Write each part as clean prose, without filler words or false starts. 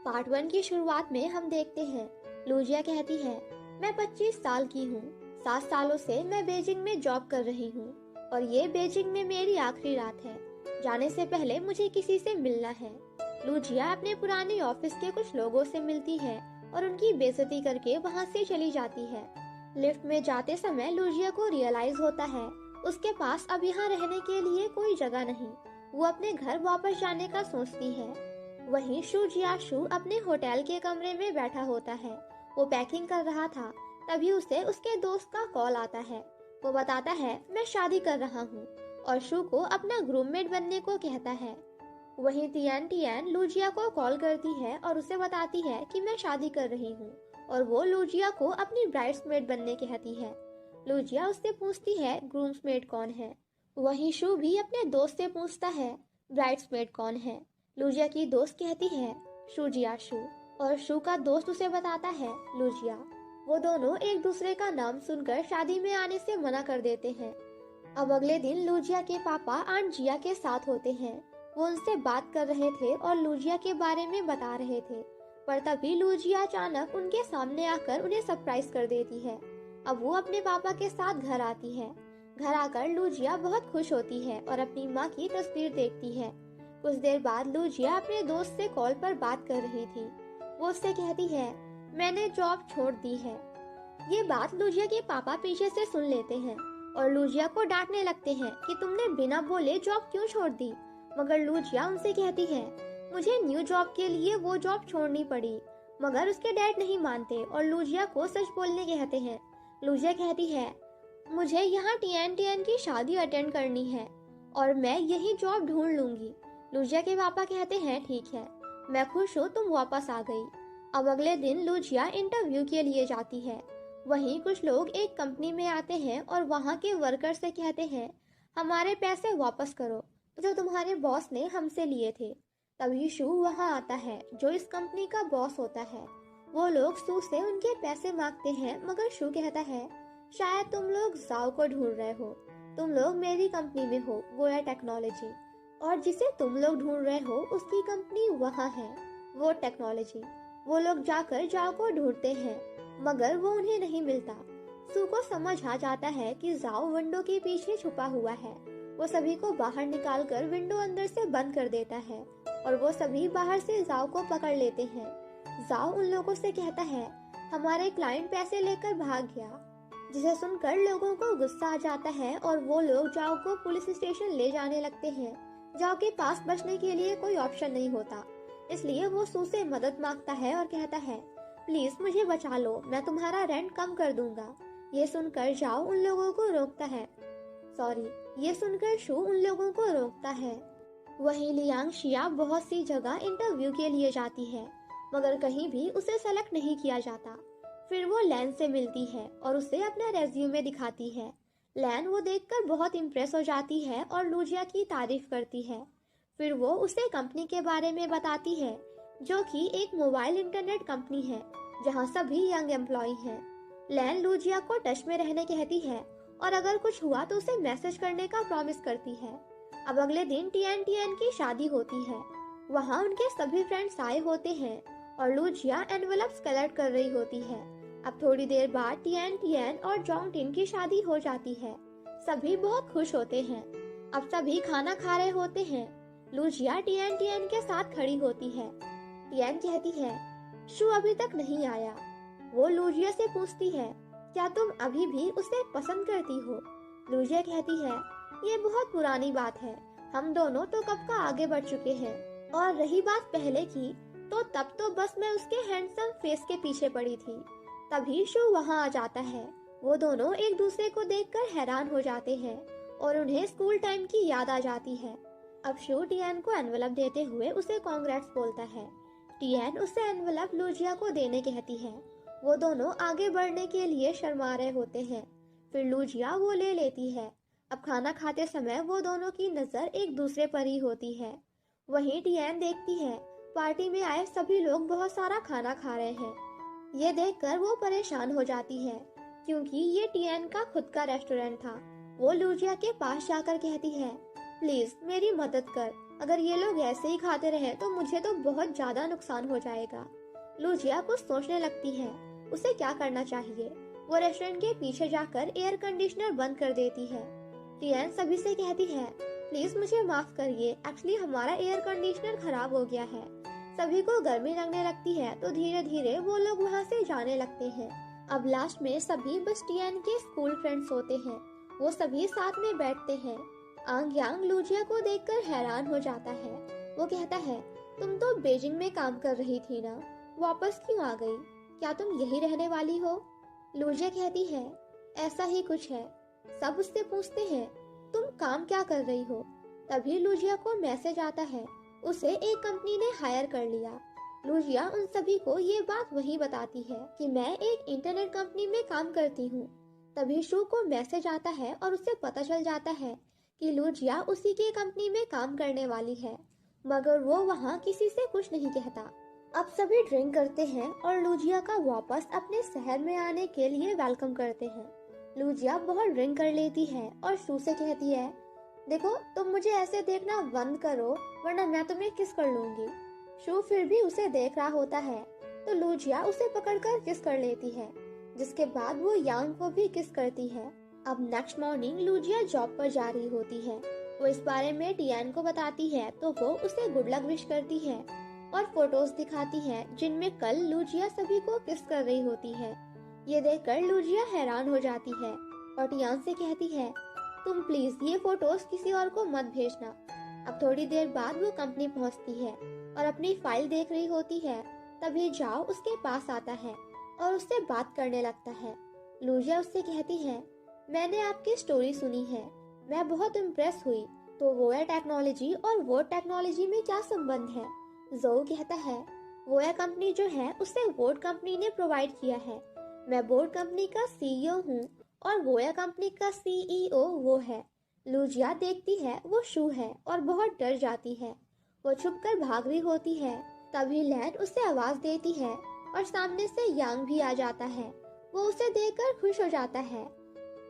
Part 1 की शुरुआत में हम देखते हैं लूजिया कहती है, मैं 25 साल की हूँ। 7 सालों से मैं बीजिंग में जॉब कर रही हूँ और ये बीजिंग में मेरी आखिरी रात है। जाने से पहले मुझे किसी से मिलना है। लूजिया अपने पुराने ऑफिस के कुछ लोगों से मिलती है और उनकी बेइज्जती करके वहाँ से चली जाती है। लिफ्ट में जाते समय लूजिया को रियलाइज होता है उसके पास अब यहाँ रहने के लिए कोई जगह नहीं। वो अपने घर वापस जाने का सोचती है। वहीं शू जियाशु अपने होटल के कमरे में बैठा होता है। वो पैकिंग कर रहा था, तभी उसे उसके दोस्त का कॉल आता है। वो बताता है मैं शादी कर रहा हूँ और शू को अपना ग्रूममेट बनने को कहता है। वहीं टियान टियान लूजिया को कॉल करती है और उसे बताती है कि मैं शादी कर रही हूँ और वो लूजिया को अपनी ब्राइड्समेड बनने कहती है। लूजिया उससे पूछती है ग्रूम्समेड कौन है। वहीं शू भी अपने दोस्त से पूछता है ब्राइड्समेड कौन है। लूजिया की दोस्त कहती है शू जियाशु और शू का दोस्त उसे बताता है लूजिया। वो दोनों एक दूसरे का नाम सुनकर शादी में आने से मना कर देते हैं। अब अगले दिन लूजिया के पापा आंट जिया के साथ होते हैं। वो उनसे बात कर रहे थे और लूजिया के बारे में बता रहे थे, पर तभी लूजिया अचानक उनके सामने आकर उन्हें सरप्राइज कर देती है। अब वो अपने पापा के साथ घर आती है। घर आकर लूजिया बहुत खुश होती है और अपनी माँ की तस्वीर देखती है। कुछ देर बाद लूजिया अपने दोस्त से कॉल पर बात कर रही थी। वो उससे कहती है मैंने जॉब छोड़ दी है। ये बात लूजिया के पापा पीछे से सुन लेते हैं और लूजिया को डांटने लगते हैं कि तुमने बिना बोले जॉब क्यों छोड़ दी। मगर लूजिया उनसे कहती है मुझे न्यू जॉब के लिए वो जॉब छोड़नी पड़ी। मगर उसके डैड नहीं मानते और लूजिया को सच बोलने कहते हैं। लूजिया कहती है मुझे यहाँ टियान टियान की शादी अटेंड करनी है और मैं यही जॉब ढूंढ लूंगी। लूजिया के पापा कहते हैं ठीक है, मैं खुश हूँ तुम वापस आ गई। अब अगले दिन लूजिया इंटरव्यू के लिए जाती है। वहीं कुछ लोग एक कंपनी में आते हैं और वहाँ के वर्कर से कहते हैं हमारे पैसे वापस करो जो तुम्हारे बॉस ने हमसे लिए थे। तभी शू वहाँ आता है जो इस कंपनी का बॉस होता है। वो लोग शू से उनके पैसे मांगते हैं मगर शू कहता है शायद तुम लोग जाओ को ढूंढ रहे हो। तुम लोग मेरी कंपनी में हो, वो है टेक्नोलॉजी, और जिसे तुम लोग ढूंढ रहे हो उसकी कंपनी वहाँ है, वो टेक्नोलॉजी। वो लोग जाकर जाओ को ढूंढते हैं मगर वो उन्हें नहीं मिलता। सू को समझ आ जाता है कि जाओ विंडो के पीछे छुपा हुआ है। वो सभी को बाहर निकालकर विंडो अंदर से बंद कर देता है और वो सभी बाहर से जाओ को पकड़ लेते हैं। जाओ उन लोगों से कहता है हमारे क्लाइंट पैसे लेकर भाग गया, जिसे सुनकर लोगों को गुस्सा आ जाता है और वो लोग जाओ को पुलिस स्टेशन ले जाने लगते हैं। जाओ के पास बचने के लिए कोई ऑप्शन नहीं होता, इसलिए वो सू से मदद मांगता है और कहता है प्लीज मुझे बचा लो, मैं तुम्हारा रेंट कम कर दूंगा। ये सुनकर जाओ उन लोगों को रोकता है। ये सुनकर शू उन लोगों को रोकता है। वहीं लियांग शिया बहुत सी जगह इंटरव्यू के लिए जाती है मगर कहीं भी उसे सेलेक्ट नहीं किया जाता। फिर वो लैन से मिलती है और उसे अपना रेज्यूमे दिखाती है। लैन वो देखकर बहुत इम्प्रेस हो जाती है और लूजिया की तारीफ करती है। फिर वो उसे कंपनी के बारे में बताती है जो कि एक मोबाइल इंटरनेट कंपनी है जहां सभी यंग एम्प्लॉय हैं। लैन लूजिया को टच में रहने कहती है और अगर कुछ हुआ तो उसे मैसेज करने का प्रॉमिस करती है। अब अगले दिन टियान टियान की शादी होती है। वहाँ उनके सभी फ्रेंड्स आए होते हैं और लूजिया एनवेलप्स कलेक्ट कर रही होती है। अब थोड़ी देर बाद टियान टियान और जोंग टिन की शादी हो जाती है। सभी बहुत खुश होते हैं। अब सभी खाना खा रहे होते हैं। लूजिया टियान टियान के साथ खड़ी होती है। टियान कहती है शू अभी तक नहीं आया। वो लूजिया से पूछती है क्या तुम अभी भी उसे पसंद करती हो। लूजिया कहती है ये बहुत पुरानी बात है, हम दोनों तो कब का आगे बढ़ चुके हैं, और रही बात पहले की तो तब तो बस मैं उसके हैंडसम फेस के पीछे पड़ी थी। तभी शू वहाँ आ जाता है। वो दोनों एक दूसरे को देखकर हैरान हो जाते हैं और उन्हें स्कूल टाइम की याद आ जाती है। अब शू टियान को एनवेलप देते हुए उसे कांग्रेट्स बोलता है। टियान उसे एनवेलप लूजिया को देने कहती है। वो दोनों आगे बढ़ने के लिए शर्मा रहे होते हैं। फिर लूजिया वो ले लेती है। अब खाना खाते समय वो दोनों की नजर एक दूसरे पर ही होती है। वहीं टियान देखती है पार्टी में आए सभी लोग बहुत सारा खाना खा रहे हैं। ये देखकर वो परेशान हो जाती है क्योंकि ये टियान का खुद का रेस्टोरेंट था। वो लूजिया के पास जाकर कहती है प्लीज मेरी मदद कर, अगर ये लोग ऐसे ही खाते रहे तो मुझे तो बहुत ज्यादा नुकसान हो जाएगा। लूजिया कुछ सोचने लगती है, उसे क्या करना चाहिए। वो रेस्टोरेंट के पीछे जाकर एयर कंडीशनर बंद कर देती है। टियान सभी से कहती है, प्लीज मुझे माफ करिए, एक्चुअली हमारा एयर कंडीशनर खराब हो गया है। सभी को गर्मी लगने लगती है तो धीरे धीरे वो लोग वहाँ से जाने लगते हैं। अब लास्ट में सभी बस टियान के स्कूल फ्रेंड्स होते हैं। वो सभी साथ में बैठते हैं। आंग यांग लूजिया को देखकर हैरान हो जाता है। वो कहता है, तुम तो बीजिंग में काम कर रही थी ना, वापस क्यों आ गई? क्या तुम यही रहने वाली हो? लूजिया कहती है, ऐसा ही कुछ है। सब उससे पूछते हैं, तुम काम क्या कर रही हो? तभी लूजिया को मैसेज आता है, उसे एक कंपनी ने हायर कर लिया। लूजिया उन सभी को ये बात वही बताती है कि मैं एक इंटरनेट कंपनी में काम करती हूँ। तभी शू को मैसेज आता है और उसे पता चल जाता है कि लूजिया उसी के कंपनी में काम करने वाली है, मगर वो वहाँ किसी से कुछ नहीं कहता। अब सभी ड्रिंक करते हैं और लूजिया का वापस अपने शहर में आने के लिए वेलकम करते हैं। लूजिया बहुत ड्रिंक कर लेती है और शू से कहती है, देखो तुम मुझे ऐसे देखना बंद करो वरना मैं तुम्हें किस कर लूंगी। शू फिर भी उसे देख रहा होता है तो लूजिया उसे पकड़कर किस कर लेती है, जिसके बाद वो यांग को भी किस करती है। अब नेक्स्ट मॉर्निंग लूजिया जॉब पर जा रही होती है। वो इस बारे में टियान को बताती है तो वो उसे गुड लक विश करती है और फोटोज दिखाती है जिनमें कल लूजिया सभी को किस कर रही होती है। ये देखकर लूजिया हैरान हो जाती है और टियान से कहती है, तुम प्लीज ये फोटोज किसी और को मत भेजना। अब थोड़ी देर बाद वो कंपनी पहुंचती है और अपनी फाइल देख रही होती है। तभी जाओ उसके पास आता है और उससे बात करने लगता है। लूजिया उससे कहती है, मैंने आपकी स्टोरी सुनी है, मैं बहुत इम्प्रेस हुई। तो वोया टेक्नोलॉजी और वोट टेक्नोलॉजी में क्या संबंध है? जोउ कहता है, वोया कंपनी जो है उसे वोट कंपनी ने प्रोवाइड किया है। मैं वोट कंपनी का सीईओ हूँ और वोया कंपनी का सीईओ वो है। लूजिया देखती है वो शू है और बहुत डर जाती है। वो छुपकर भाग रही होती है। तभी लैन उसे आवाज देती है और सामने से यांग भी आ जाता है। वो उसे देखकर खुश हो जाता है।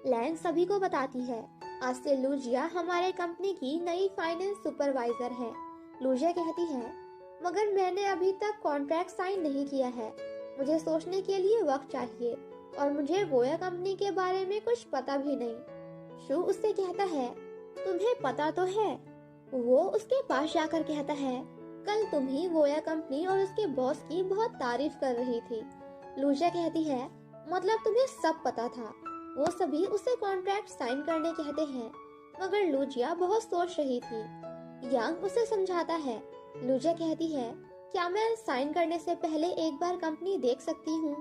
लैन सभी को बताती है, आज से लूजिया हमारे कंपनी की नई फाइनेंस सुपरवाइजर है। लूजिया कहती है, मगर मैंने अभी तक कॉन्ट्रैक्ट साइन नहीं किया है, मुझे सोचने के लिए वक्त चाहिए और मुझे वोया कंपनी के बारे में कुछ पता भी नहीं। शू उससे कहता है, तुम्हें पता तो है? वो उसके पास जाकर कहता है, कल तुम ही वोया कंपनी और उसके बॉस की बहुत तारीफ कर रही थी। लूजिया कहती है, मतलब तुम्हें सब पता था? वो सभी उसे कॉन्ट्रैक्ट साइन करने कहते हैं, मगर लूजिया बहुत सोच रही थी। यांग उसे समझाता है। लूजिया कहती है, क्या मैं साइन करने से पहले एक बार कंपनी देख सकती हूँ?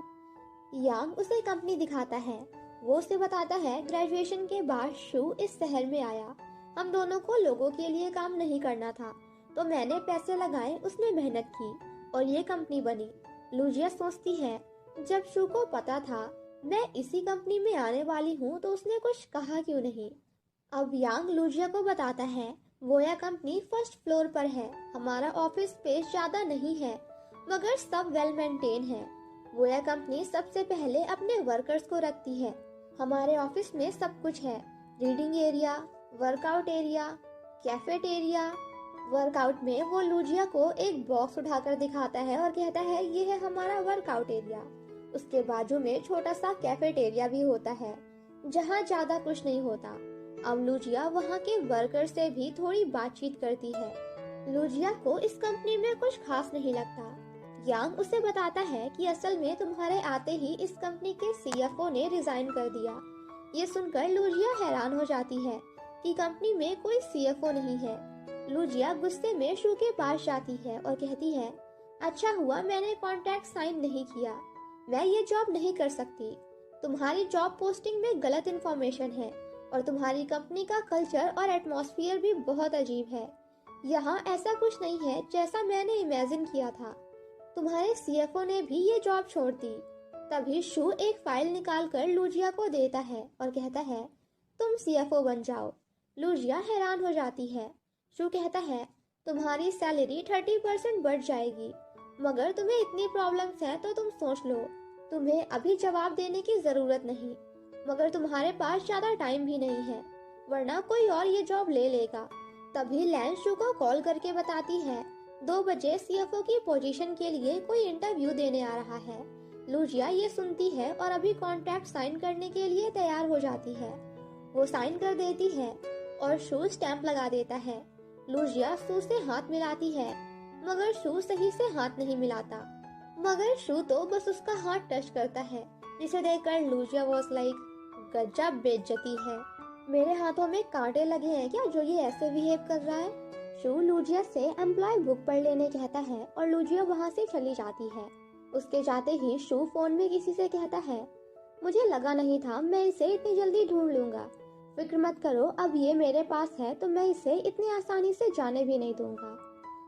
यांग उसे कंपनी दिखाता है। वो उसे बताता है, ग्रेजुएशन के बाद शू इस शहर में आया, हम दोनों को लोगों के लिए काम नहीं करना था, तो मैंने पैसे लगाए, उसने मेहनत की और ये कंपनी बनी। लूजिया सोचती है, जब शू को पता था मैं इसी कंपनी में आने वाली हूँ तो उसने कुछ कहा क्यों नहीं। अब यांग लूजिया को बताता है, वोया कंपनी फर्स्ट फ्लोर पर है, हमारा ऑफिस स्पेस ज्यादा नहीं है मगर सब वेल मेंटेन है। वोया कंपनी सबसे पहले अपने वर्कर्स को रखती है। हमारे ऑफिस में सब कुछ है, reading area, workout area, cafeteria. Workout में वो लूजिया को एक बॉक्स उठाकर दिखाता है और कहता है, ये है हमारा वर्कआउट एरिया। उसके बाजू में छोटा सा कैफेटेरिया भी होता है जहाँ ज्यादा कुछ नहीं होता। अब लूजिया वहाँ के वर्कर से भी थोड़ी बातचीत करती है। लूजिया को इस कंपनी में कुछ खास नहीं लगता। यांग उसे बताता है कि असल में तुम्हारे आते ही इस कंपनी के सीएफओ ने रिजाइन कर दिया। ये सुनकर लूजिया हैरान हो जाती है कि कंपनी में कोई सीएफओ नहीं है। लूजिया गुस्से में शू के पास जाती है और कहती है, अच्छा हुआ मैंने कॉन्ट्रैक्ट साइन नहीं किया, मैं ये जॉब नहीं कर सकती। तुम्हारी जॉब पोस्टिंग में गलत इन्फॉर्मेशन है और तुम्हारी कंपनी का कल्चर और एटमॉस्फेयर भी बहुत अजीब है। यहाँ ऐसा कुछ नहीं है जैसा मैंने इमेजिन किया था। तुम्हारे सीएफओ ने भी ये जॉब छोड़ दी। तभी शू एक फाइल निकाल कर लूजिया को देता है और कहता है, तुम सीएफओ बन जाओ। लूजिया हैरान हो जाती है। शू कहता है, तुम्हारी सैलरी 30% बढ़ जाएगी, मगर तुम्हें इतनी प्रॉब्लम्स हैं तो तुम सोच लो, तुम्हें अभी जवाब देने की जरूरत नहीं, मगर तुम्हारे पास ज्यादा टाइम भी नहीं है वरना कोई और ये जॉब ले लेगा। तभी लैन शू को कॉल करके बताती है 2 बजे सीएफओ की पोजीशन के लिए कोई इंटरव्यू देने आ रहा है। लूजिया ये सुनती है और अभी कॉन्ट्रैक्ट साइन करने के लिए तैयार हो जाती है। वो साइन कर देती है और शू स्टैंप लगा देता है। लूजिया शू से हाथ मिलाती है मगर शू सही से हाथ नहीं मिलाता, मगर शू तो बस उसका हाथ टच करता है, जिसे देखकर लूजिया वाज लाइक गजब बेइज्जती है। मेरे हाथों में कांटे लगे हैं क्या जो ये ऐसे बिहेव कर रहा है। शू लूजिया से एम्प्लॉय बुक पढ़ लेने कहता है और लूजिया वहाँ से चली जाती है। उसके जाते ही शू फोन में किसी से कहता है, मुझे लगा नहीं था मैं इसे इतनी जल्दी ढूंढ लूंगा। फिक्र मत करो, अब ये मेरे पास है तो मैं इसे इतनी आसानी से जाने भी नहीं दूंगा।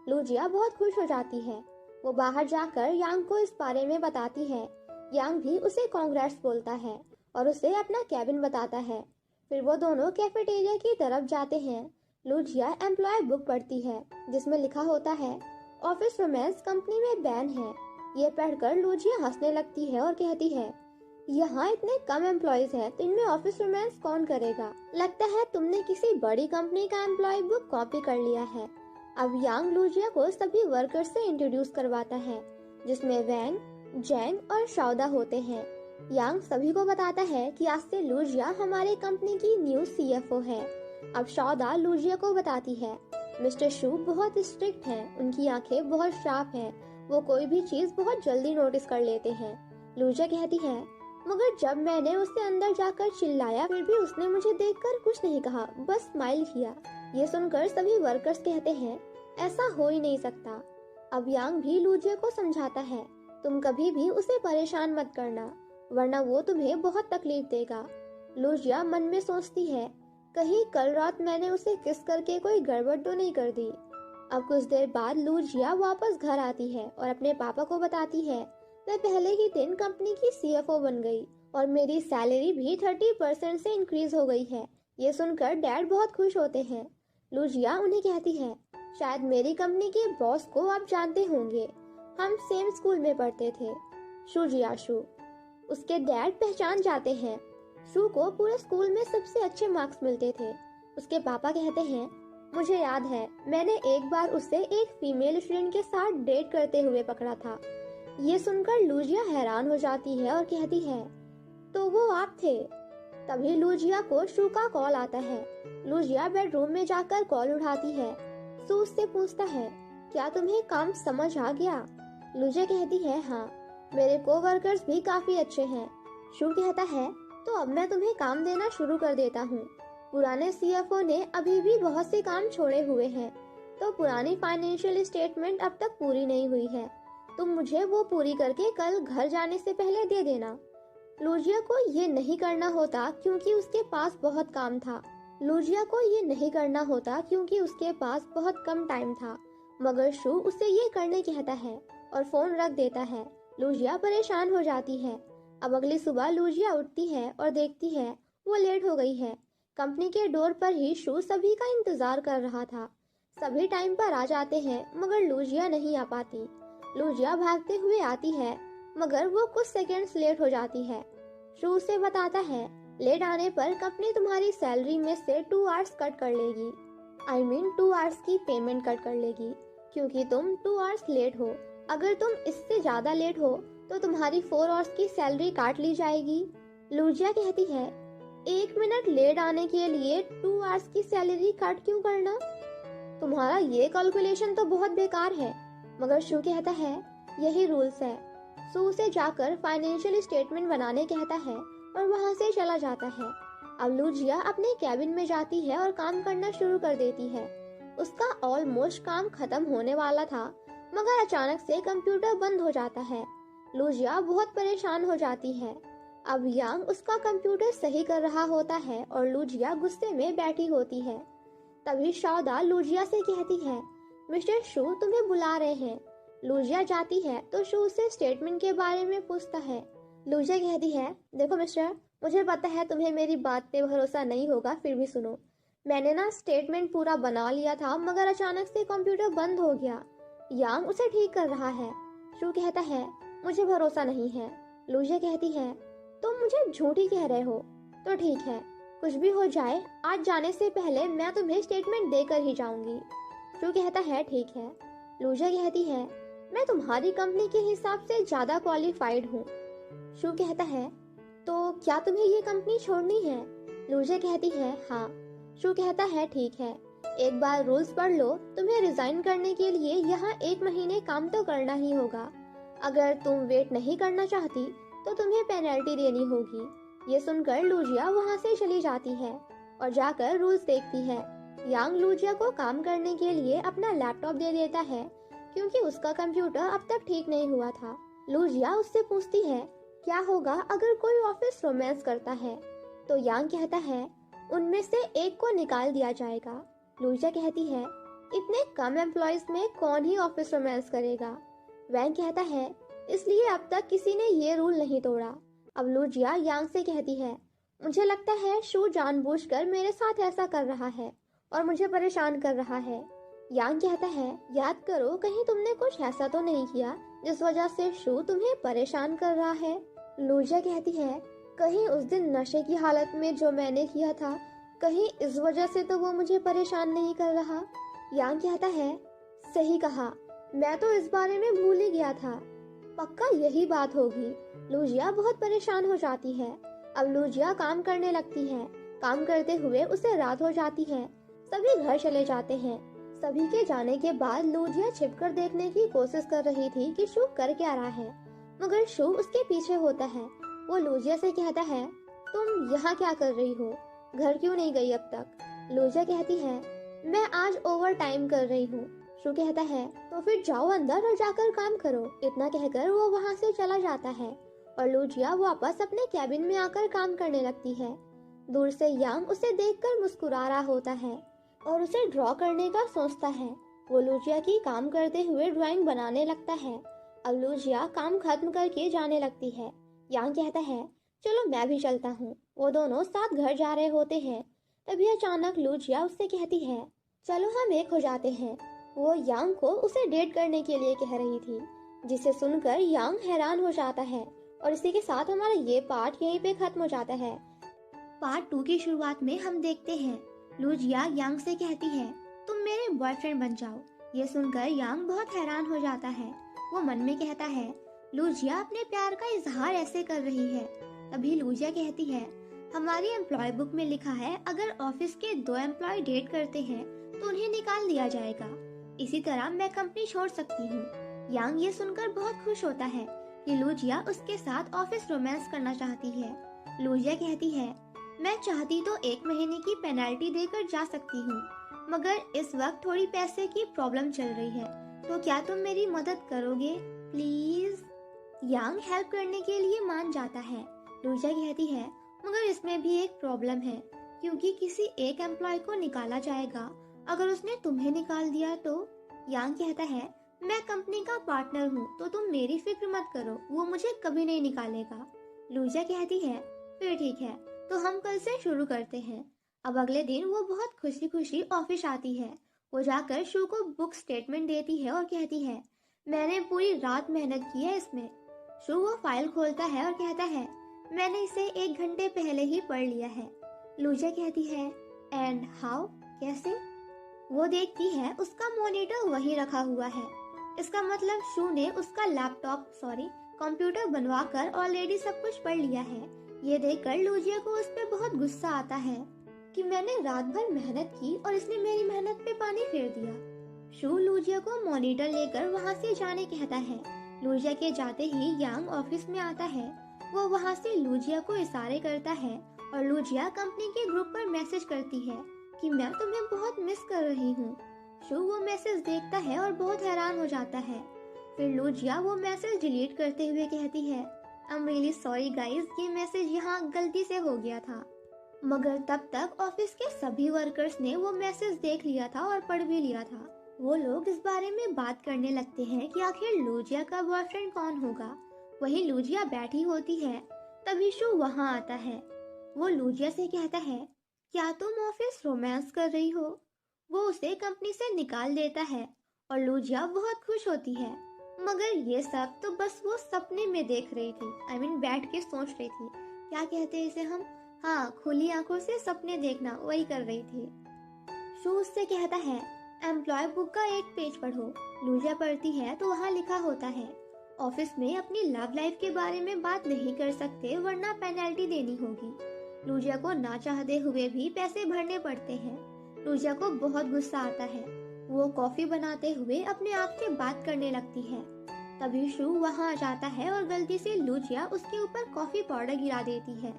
लूजिया बहुत खुश हो जाती है। वो बाहर जाकर यांग को इस बारे में बताती है। यांग भी उसे कांग्रेट्स बोलता है और उसे अपना कैबिन बताता है। फिर वो दोनों कैफेटेरिया की तरफ जाते हैं। लूजिया एम्प्लॉय बुक पढ़ती है जिसमें लिखा होता है ऑफिस रोमांस कंपनी में बैन है। ये पढ़कर लूजिया हंसने लगती है और कहती है, यहाँ इतने कम एम्प्लॉयज हैं तो इनमें ऑफिस रोमांस कौन करेगा। लगता है तुमने किसी बड़ी कंपनी का एम्प्लॉय बुक कॉपी कर लिया है। अब यांग लूजिया को सभी वर्कर्स से इंट्रोड्यूस करवाता है जिसमें वैंग, जेंग और शाओदा होते हैं। यांग सभी को बताता है कि आज से लूजिया हमारे कंपनी की न्यू सीएफओ है। अब शाओदा लूजिया को बताती है, मिस्टर शू बहुत स्ट्रिक्ट हैं, उनकी आंखें बहुत शार्प हैं, वो कोई भी चीज बहुत जल्दी नोटिस कर लेते हैं। लूजिया कहती है, मगर जब मैंने उससे अंदर जाकर चिल्लाया फिर भी उसने मुझे देखकर कुछ नहीं कहा, बस स्माइल किया। ये सुनकर सभी वर्कर्स कहते हैं, ऐसा हो ही नहीं सकता। अब यांग भी लूजिया को समझाता है, तुम कभी भी उसे परेशान मत करना वरना वो तुम्हें बहुत तकलीफ देगा। लूजिया मन में सोचती है, कहीं कल रात मैंने उसे किस करके कोई गड़बड़ तो नहीं कर दी। अब कुछ देर बाद लूजिया वापस घर आती है और अपने पापा को बताती है, मैं पहले ही दिन कंपनी की सीएफओ बन गई और मेरी सैलरी भी 30% से इंक्रीज हो गई है। ये सुनकर डैड बहुत खुश होते हैं। लूजिया उन्हें कहती है, शायद मेरी कंपनी के बॉस को आप जानते होंगे, हम सेम स्कूल में पढ़ते थे, शू जियाशू। उसके डैड पहचान जाते हैं। शू को पूरे स्कूल में सबसे अच्छे मार्क्स मिलते थे। उसके पापा कहते हैं, मुझे याद है मैंने एक बार उसे एक फीमेल स्टूडेंट के साथ डेट करते हुए पकड़ा था। ये सुनकर लूजिया हैरान हो जाती है और कहती है, तो वो आप थे। तभी लूजिया को शू का कॉल आता है। लूजिया बेडरूम में जाकर कॉल उठाती है। शू उससे पूछता है, क्या तुम्हें काम समझ आ गया। लूजिया कहती है, हाँ, मेरे कोवर्कर्स भी काफी अच्छे हैं। शू कहता है, तो अब मैं तुम्हें काम देना शुरू कर देता हूँ। पुराने सीएफओ ने अभी भी बहुत से काम छोड़े हुए हैं, तो पुरानी फाइनेंशियल स्टेटमेंट अब तक पूरी नहीं हुई है। तुम मुझे वो पूरी करके कल घर जाने से पहले दे देना। लूजिया को ये नहीं करना होता क्योंकि उसके पास बहुत काम था। लूजिया को ये नहीं करना होता क्योंकि उसके पास बहुत कम टाइम था, मगर शू उसे ये करने कहता है और फोन रख देता है। लूजिया परेशान हो जाती है। अब अगली सुबह लूजिया उठती है और देखती है वो लेट हो गई है। कंपनी के डोर पर ही शू सभी का इंतजार कर रहा था। सभी टाइम पर आ जाते हैं मगर लूजिया नहीं आ पाती। लूजिया भागते हुए आती है मगर वो कुछ सेकंड्स लेट हो जाती है। शू उसे बताता है, लेट आने पर कंपनी तुम्हारी सैलरी में से 2 आवर्स कट कर लेगी। I mean 2 आवर्स की पेमेंट कट कर लेगी क्योंकि तुम 2 आवर्स लेट हो। अगर तुम इससे ज्यादा लेट हो तो तुम्हारी 4 आवर्स की सैलरी काट ली जाएगी। लूजिया कहती है, 1 मिनट लेट आने के लिए 2 आवर्स की सैलरी काट क्यों करना। तुम्हारा ये कैलकुलेशन तो बहुत बेकार है। मगर शू कहता है, यही रूल्स है। शू उसे जाकर फाइनेंशियल स्टेटमेंट बनाने कहता है और वहाँ से चला जाता है। अब लूजिया अपने कैबिन में जाती है और काम करना शुरू कर देती है। उसका ऑलमोस्ट काम खत्म होने वाला था मगर अचानक से कंप्यूटर बंद हो जाता है। लूजिया बहुत परेशान हो जाती है। अब यांग उसका कंप्यूटर सही कर रहा होता है और लूजिया गुस्से में बैठी होती है। तभी शाओदा लूजिया से कहती है, मिस्टर शू तुम्हें बुला रहे हैं। लूजिया जाती है तो शू उसे स्टेटमेंट के बारे में पूछता है। लूजिया कहती है, देखो मिस्टर, मुझे पता है तुम्हें मेरी बात पे भरोसा नहीं होगा, फिर भी सुनो। मैंने ना स्टेटमेंट पूरा बना लिया था मगर अचानक से कंप्यूटर बंद हो गया। यांग उसे ठीक कर रहा है। शू कहता है, मुझे भरोसा नहीं है। लूजिया कहती है, तुम मुझे झूठी कह रहे हो। तो ठीक है, कुछ भी हो जाए, आज जाने से पहले मैं तुम्हें स्टेटमेंट देकर ही जाऊंगी। शू कहता है ठीक है। लूजिया कहती है मैं तुम्हारी कंपनी के हिसाब से ज्यादा क्वालिफाइड हूँ। शू कहता है तो क्या तुम्हें ये कंपनी छोड़नी है? लूजिया कहती है हाँ। शू कहता है ठीक है, एक बार रूल्स पढ़ लो, तुम्हें रिजाइन करने के लिए यहाँ 1 महीने काम तो करना ही होगा। अगर तुम वेट नहीं करना चाहती तो तुम्हें पेनल्टी देनी होगी। ये सुनकर लूजिया वहाँ से चली जाती है और जाकर रूल्स देखती है। यांग लूजिया को काम करने के लिए अपना लैपटॉप दे देता है क्योंकि उसका कंप्यूटर अब तक ठीक नहीं हुआ था। लूजिया उससे पूछती है क्या होगा अगर कोई ऑफिस रोमांस करता है? तो यांग कहता है उनमें से एक को निकाल दिया जाएगा। लूजिया कहती है इतने कम एम्प्लॉयज में कौन ही ऑफिस रोमांस करेगा? वैंग कहता है इसलिए अब तक किसी ने ये रूल नहीं तोड़ा। अब लूजिया यांग से कहती है मुझे लगता है शू जानबूझकर मेरे साथ ऐसा कर रहा है और मुझे परेशान कर रहा है। यांग कहता है याद करो कहीं तुमने कुछ ऐसा तो नहीं किया जिस वजह से शू तुम्हें परेशान कर रहा है। लूजिया कहती है कहीं उस दिन नशे की हालत में जो मैंने किया था, कहीं इस वजह से तो वो मुझे परेशान नहीं कर रहा। यांग कहता है सही कहा, मैं तो इस बारे में भूल ही गया था, पक्का यही बात होगी। लूजिया बहुत परेशान हो जाती है। अब लूजिया काम करने लगती है। काम करते हुए उसे रात हो जाती है। सभी घर चले जाते हैं। सभी के जाने के बाद लूजिया छिपकर देखने की कोशिश कर रही थी कि शू कर क्या रहा है, मगर शू उसके पीछे होता है। वो लूजिया से कहता है तुम यहाँ क्या कर रही हो, घर क्यों नहीं गई अब तक? लूजिया कहती है मैं आज ओवर टाइम कर रही हूँ। शू कहता है तो फिर जाओ अंदर और जाकर काम करो। इतना कहकर वो वहाँ से चला जाता है और लूजिया वापस अपने कैबिन में आकर काम करने लगती है। दूर से यांग उसे देखकर मुस्कुरा रहा होता है और उसे ड्रॉ करने का सोचता है। वो लूजिया की काम करते हुए ड्राइंग बनाने लगता है। अब लूजिया काम खत्म करके जाने लगती है। यांग कहता है चलो मैं भी चलता हूँ। वो दोनों साथ घर जा रहे होते हैं। तभी अचानक लूजिया उससे कहती है चलो हम एक हो जाते हैं। वो यांग को उसे डेट करने के लिए कह रही थी, जिसे सुनकर यांग हैरान हो जाता है। और इसी के साथ हमारा ये पार्ट यहीं पे खत्म हो जाता है। पार्ट 2 की शुरुआत में हम देखते हैं लूजिया यांग से कहती है तुम मेरे बॉयफ्रेंड बन जाओ। ये सुनकर यांग बहुत हैरान हो जाता है। वो मन में कहता है लूजिया अपने प्यार का इजहार ऐसे कर रही है। तभी लूजिया कहती है हमारी एम्प्लॉय बुक में लिखा है अगर ऑफिस के 2 एम्प्लॉय डेट करते हैं तो उन्हें निकाल दिया जाएगा। इसी तरह मैं कंपनी छोड़ सकती हूँ। यांग ये सुनकर बहुत खुश होता है कि लूजिया उसके साथ ऑफिस रोमांस करना चाहती है। लूजिया कहती है मैं चाहती तो 1 महीने की पेनल्टी देकर जा सकती हूँ, मगर इस वक्त थोड़ी पैसे की प्रॉब्लम चल रही है, तो क्या तुम मेरी मदद करोगे प्लीज? यांग हेल्प करने के लिए मान जाता है। लूजिया कहती है मगर इसमें भी एक प्रॉब्लम है, क्योंकि किसी एक एम्प्लॉय को निकाला जाएगा अगर उसने तुम्हें निकाल दिया तो। यांग कहता है मैं कंपनी का पार्टनर हूँ तो तुम मेरी फिक्र मत करो, वो मुझे कभी नहीं निकालेगा। लूजिया कहती है फिर ठीक है, तो हम कल से शुरू करते हैं। अब अगले दिन वो बहुत खुशी खुशी ऑफिस आती है। वो जाकर शू को बुक स्टेटमेंट देती है और कहती है मैंने पूरी रात मेहनत की है इसमें। शू वो फाइल खोलता है और कहता है मैंने इसे 1 घंटे पहले ही पढ़ लिया है। लूजिया कहती है एंड हाउ, कैसे? वो देखती है उसका मॉनिटर वहीं रखा हुआ है। इसका मतलब शू ने उसका कंप्यूटर बनवा कर ऑलरेडी सब कुछ पढ़ लिया है। ये देखकर लूजिया को उस पर बहुत गुस्सा आता है कि मैंने रात भर मेहनत की और इसने मेरी मेहनत पे पानी फेर दिया। शू लूजिया को मॉनिटर लेकर वहाँ से जाने कहता है। लूजिया के जाते ही यांग ऑफिस में आता है। वो वहाँ से लूजिया को इशारे करता है और लूजिया कंपनी के ग्रुप पर मैसेज करती है कि मैं तुम्हें बहुत मिस कर रही हूँ। शू वो मैसेज देखता है और बहुत हैरान हो जाता है। फिर लूजिया वो मैसेज डिलीट करते हुए कहती है I am really sorry guys, ये मैसेज यहाँ गलती से हो गया था। मगर तब तक ऑफिस के सभी वर्कर्स ने वो मैसेज देख लिया था और पढ़ भी लिया था। वो लोग इस बारे में बात करने लगते हैं कि आखिर लूजिया का बॉयफ्रेंड कौन होगा। वहीं लूजिया बैठी होती है, तभी शू वहाँ आता है। वो लूजिया से कहता है क्या तुम ऑफिस रोमांस कर रही हो? वो उसे कंपनी से निकाल देता है और लूजिया बहुत खुश होती है। मगर ये सब तो बस वो सपने में देख रही थी, बैठ के सोच रही थी, क्या कहते हैं इसे हम, हाँ, खुली आंखों से सपने देखना वही कर रही थी। शू उससे कहता है, एम्प्लॉय बुक का एक पेज पढ़ो। लूजिया पढ़ती है तो वहाँ लिखा होता है, ऑफिस में अपनी लव लाइफ के बारे में बात नहीं कर सकते वरना पेनल्टी देनी होगी। लूजिया को ना चाहते हुए भी पैसे भरने पड़ते हैं। लूजिया को बहुत गुस्सा आता है। वो कॉफी बनाते हुए अपने आप से बात करने लगती है। तभी शू वहाँ आ जाता है और गलती से लूजिया उसके ऊपर कॉफी पाउडर गिरा देती है।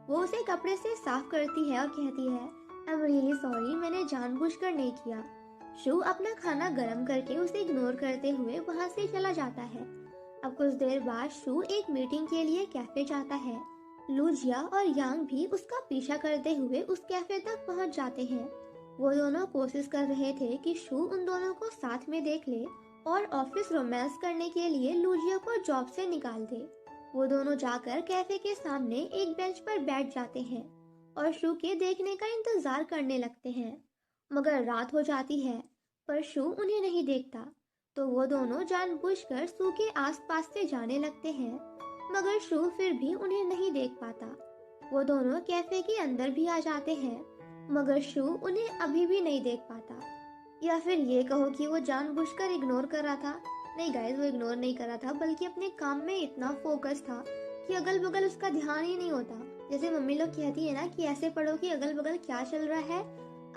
वो उसे कपड़े से साफ करती है और कहती है, आई एम रियली सॉरी, मैंने जानबूझकर नहीं किया। शू अपना खाना गर्म करके उसे इग्नोर करते हुए वहाँ से चला जाता है। अब कुछ देर बाद शू एक मीटिंग के लिए कैफे जाता है। लूजिया और यांग भी उसका पीछा करते हुए उस कैफे तक पहुँच जाते हैं। वो दोनों कोशिश कर रहे थे कि शू उन दोनों को साथ में देख ले और ऑफिस रोमांस करने के लिए लूजिया को जॉब से निकाल दे। वो दोनों जाकर कैफे के सामने एक बेंच पर बैठ जाते हैं और शू के देखने का इंतजार करने लगते हैं। मगर रात हो जाती है पर शू उन्हें नहीं देखता, तो वो दोनों जानबूझकर शू के आसपास से जाने लगते हैं, मगर शू फिर भी उन्हें नहीं देख पाता। वो दोनों कैफे के अंदर भी आ जाते हैं, मगर शू उन्हें अभी भी नहीं देख पाता। या फिर ये कहो कि वो जानबूझकर इग्नोर कर रहा था। नहीं गाइस, वो इग्नोर नहीं कर रहा था, बल्कि अपने काम में इतना फोकस था कि अगल बगल उसका ध्यान ही नहीं होता। जैसे मम्मी लोग कहती है ना कि ऐसे पढ़ो कि अगल बगल क्या चल रहा है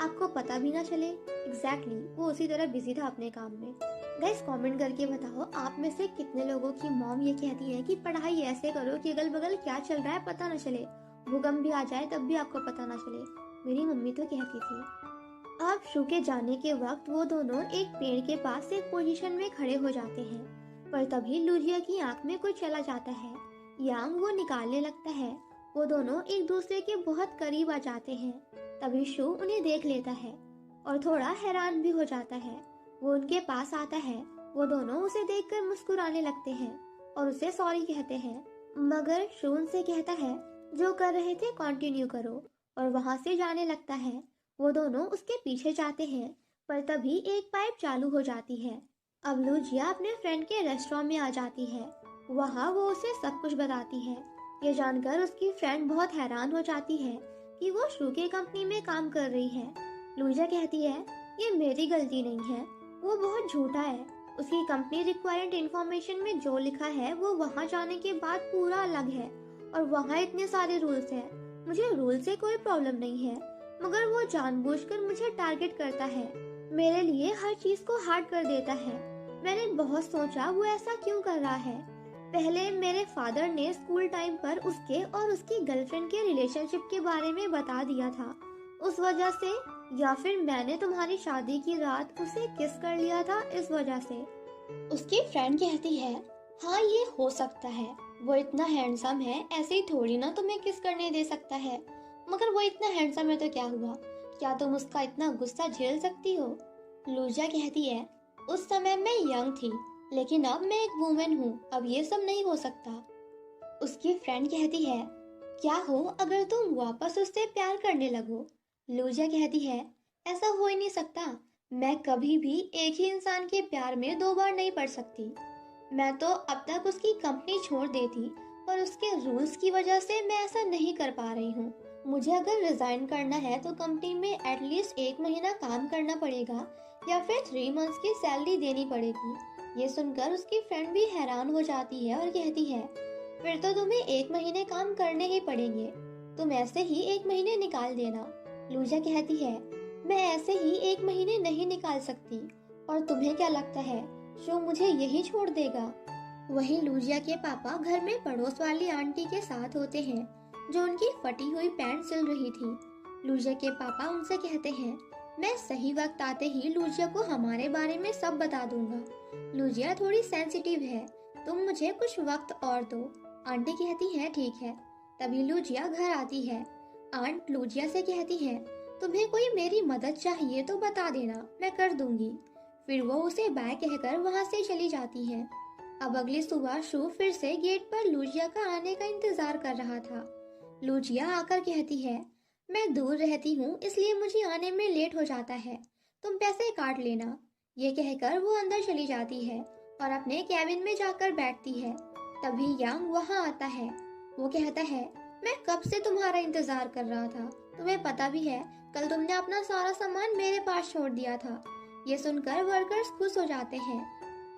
आपको पता भी ना चले। एग्जैक्टली वो उसी तरह बिजी था अपने काम में। गाइस कमेंट करके बताओ, आप में से कितने लोगों की मॉम ये कहती है कि पढ़ाई ऐसे करो कि अगल बगल क्या चल रहा है पता ना चले, भूकंप भी आ जाए तब भी आपको पता ना चले। मेरी मम्मी तो कहती थी। अब शू के जाने के वक्त वो दोनों एक पेड़ के पास एक पोजीशन में खड़े हो जाते हैं, पर तभी लूजिया की आंख में कुछ चला जाता है। यांग वो निकालने लगता है। वो दोनों एक दूसरे के बहुत करीब आ जाते हैं। तभी शू उन्हें देख लेता है और थोड़ा हैरान भी हो जाता है। वो उनके पास आता है। वो दोनों उसे देखकर मुस्कुराने लगते हैं और उसे सॉरी कहते हैं, मगर शू उनसे कहता है, जो कर रहे थे कंटिन्यू करो, और वहां से जाने लगता है। वो दोनों उसके पीछे जाते हैं, पर तभी एक पाइप चालू हो जाती है। अब लूजिया अपने फ्रेंड के रेस्टोरेंट में आ जाती है। वहाँ वो उसे सब कुछ बताती है। ये जानकर उसकी फ्रेंड बहुत हैरान हो जाती है कि वो शू के कंपनी में काम कर रही है। लूजिया कहती है, ये मेरी गलती नहीं है, वो बहुत झूठा है। उसकी कंपनी रिक्वायर्ड इंफॉर्मेशन में जो लिखा है वो वहाँ जाने के बाद पूरा अलग है, और वहाँ इतने सारे रूल्स हैं। मुझे रूल से कोई प्रॉब्लम नहीं है, मगर वो जानबूझकर मुझे टारगेट करता है। मेरे लिए हर चीज को हार्ड कर देता है। मैंने बहुत सोचा वो ऐसा क्यों कर रहा है। पहले मेरे फादर ने स्कूल टाइम पर उसके और उसकी गर्लफ्रेंड के रिलेशनशिप के बारे में बता दिया था, उस वजह से, या फिर मैंने तुम्हारी शादी की रात उसे किस कर लिया था इस वजह से। उसकी फ्रेंड कहती है, हाँ ये हो सकता है, वो इतना हैंडसम है, ऐसे ही थोड़ी ना तुम्हें किस करने दे सकता है। मगर वो इतना हैंडसम है तो क्या हुआ, क्या तुम उसका इतना गुस्सा झेल सकती हो? लूजिया कहती है, उस समय मैं यंग थी, लेकिन अब मैं एक वुमेन हूँ, अब ये सब नहीं हो सकता। उसकी फ्रेंड कहती है, क्या हो अगर तुम वापस उससे प्यार करने लगो? लूजिया कहती है, ऐसा हो ही नहीं सकता, मैं कभी भी एक ही इंसान के प्यार में 2 बार नहीं पड़ सकती। मैं तो अब तक उसकी कंपनी छोड़ देती, पर उसके रूल्स की वजह से मैं ऐसा नहीं कर पा रही हूँ। मुझे अगर रिजाइन करना है तो कंपनी में एटलीस्ट 1 महीना काम करना पड़ेगा, या फिर 3 मंथ्स की सैलरी देनी पड़ेगी। ये सुनकर उसकी फ्रेंड भी हैरान हो जाती है और कहती है, फिर तो तुम्हें 1 महीने काम करने ही पड़ेंगे, तुम ऐसे ही 1 महीने निकाल देना। लूजिया कहती है, मैं ऐसे ही 1 महीने नहीं निकाल सकती, और तुम्हें क्या लगता है शो मुझे यही छोड़ देगा? वहीं लूजिया के पापा घर में पड़ोस वाली आंटी के साथ होते हैं, जो उनकी फटी हुई पैंट सिल रही थी। लूजिया के पापा उनसे कहते हैं, मैं सही वक्त आते ही लूजिया को हमारे बारे में सब बता दूंगा। लूजिया थोड़ी सेंसिटिव है, तुम मुझे कुछ वक्त और दो। आंटी कहती है, ठीक है। तभी लूजिया घर आती है। आंट लूजिया से कहती है, तुम्हें कोई मेरी मदद चाहिए तो बता देना, मैं कर दूंगी। फिर वो उसे बाय कहकर वहाँ से चली जाती है। अब अगली सुबह शू फिर से गेट पर लूजिया का आने का इंतजार कर रहा था। लूजिया आकर कहती है, मैं दूर रहती हूँ इसलिए मुझे आने में लेट हो जाता है, तुम पैसे काट लेना। ये कहकर वो अंदर चली जाती है और अपने कैबिन में जाकर बैठती है। तभी यांग वहाँ आता है। वो कहता है, मैं कब से तुम्हारा इंतजार कर रहा था। तुम्हें पता भी है, कल तुमने अपना सारा सामान मेरे पास छोड़ दिया था। ये सुनकर वर्कर्स खुश हो जाते हैं।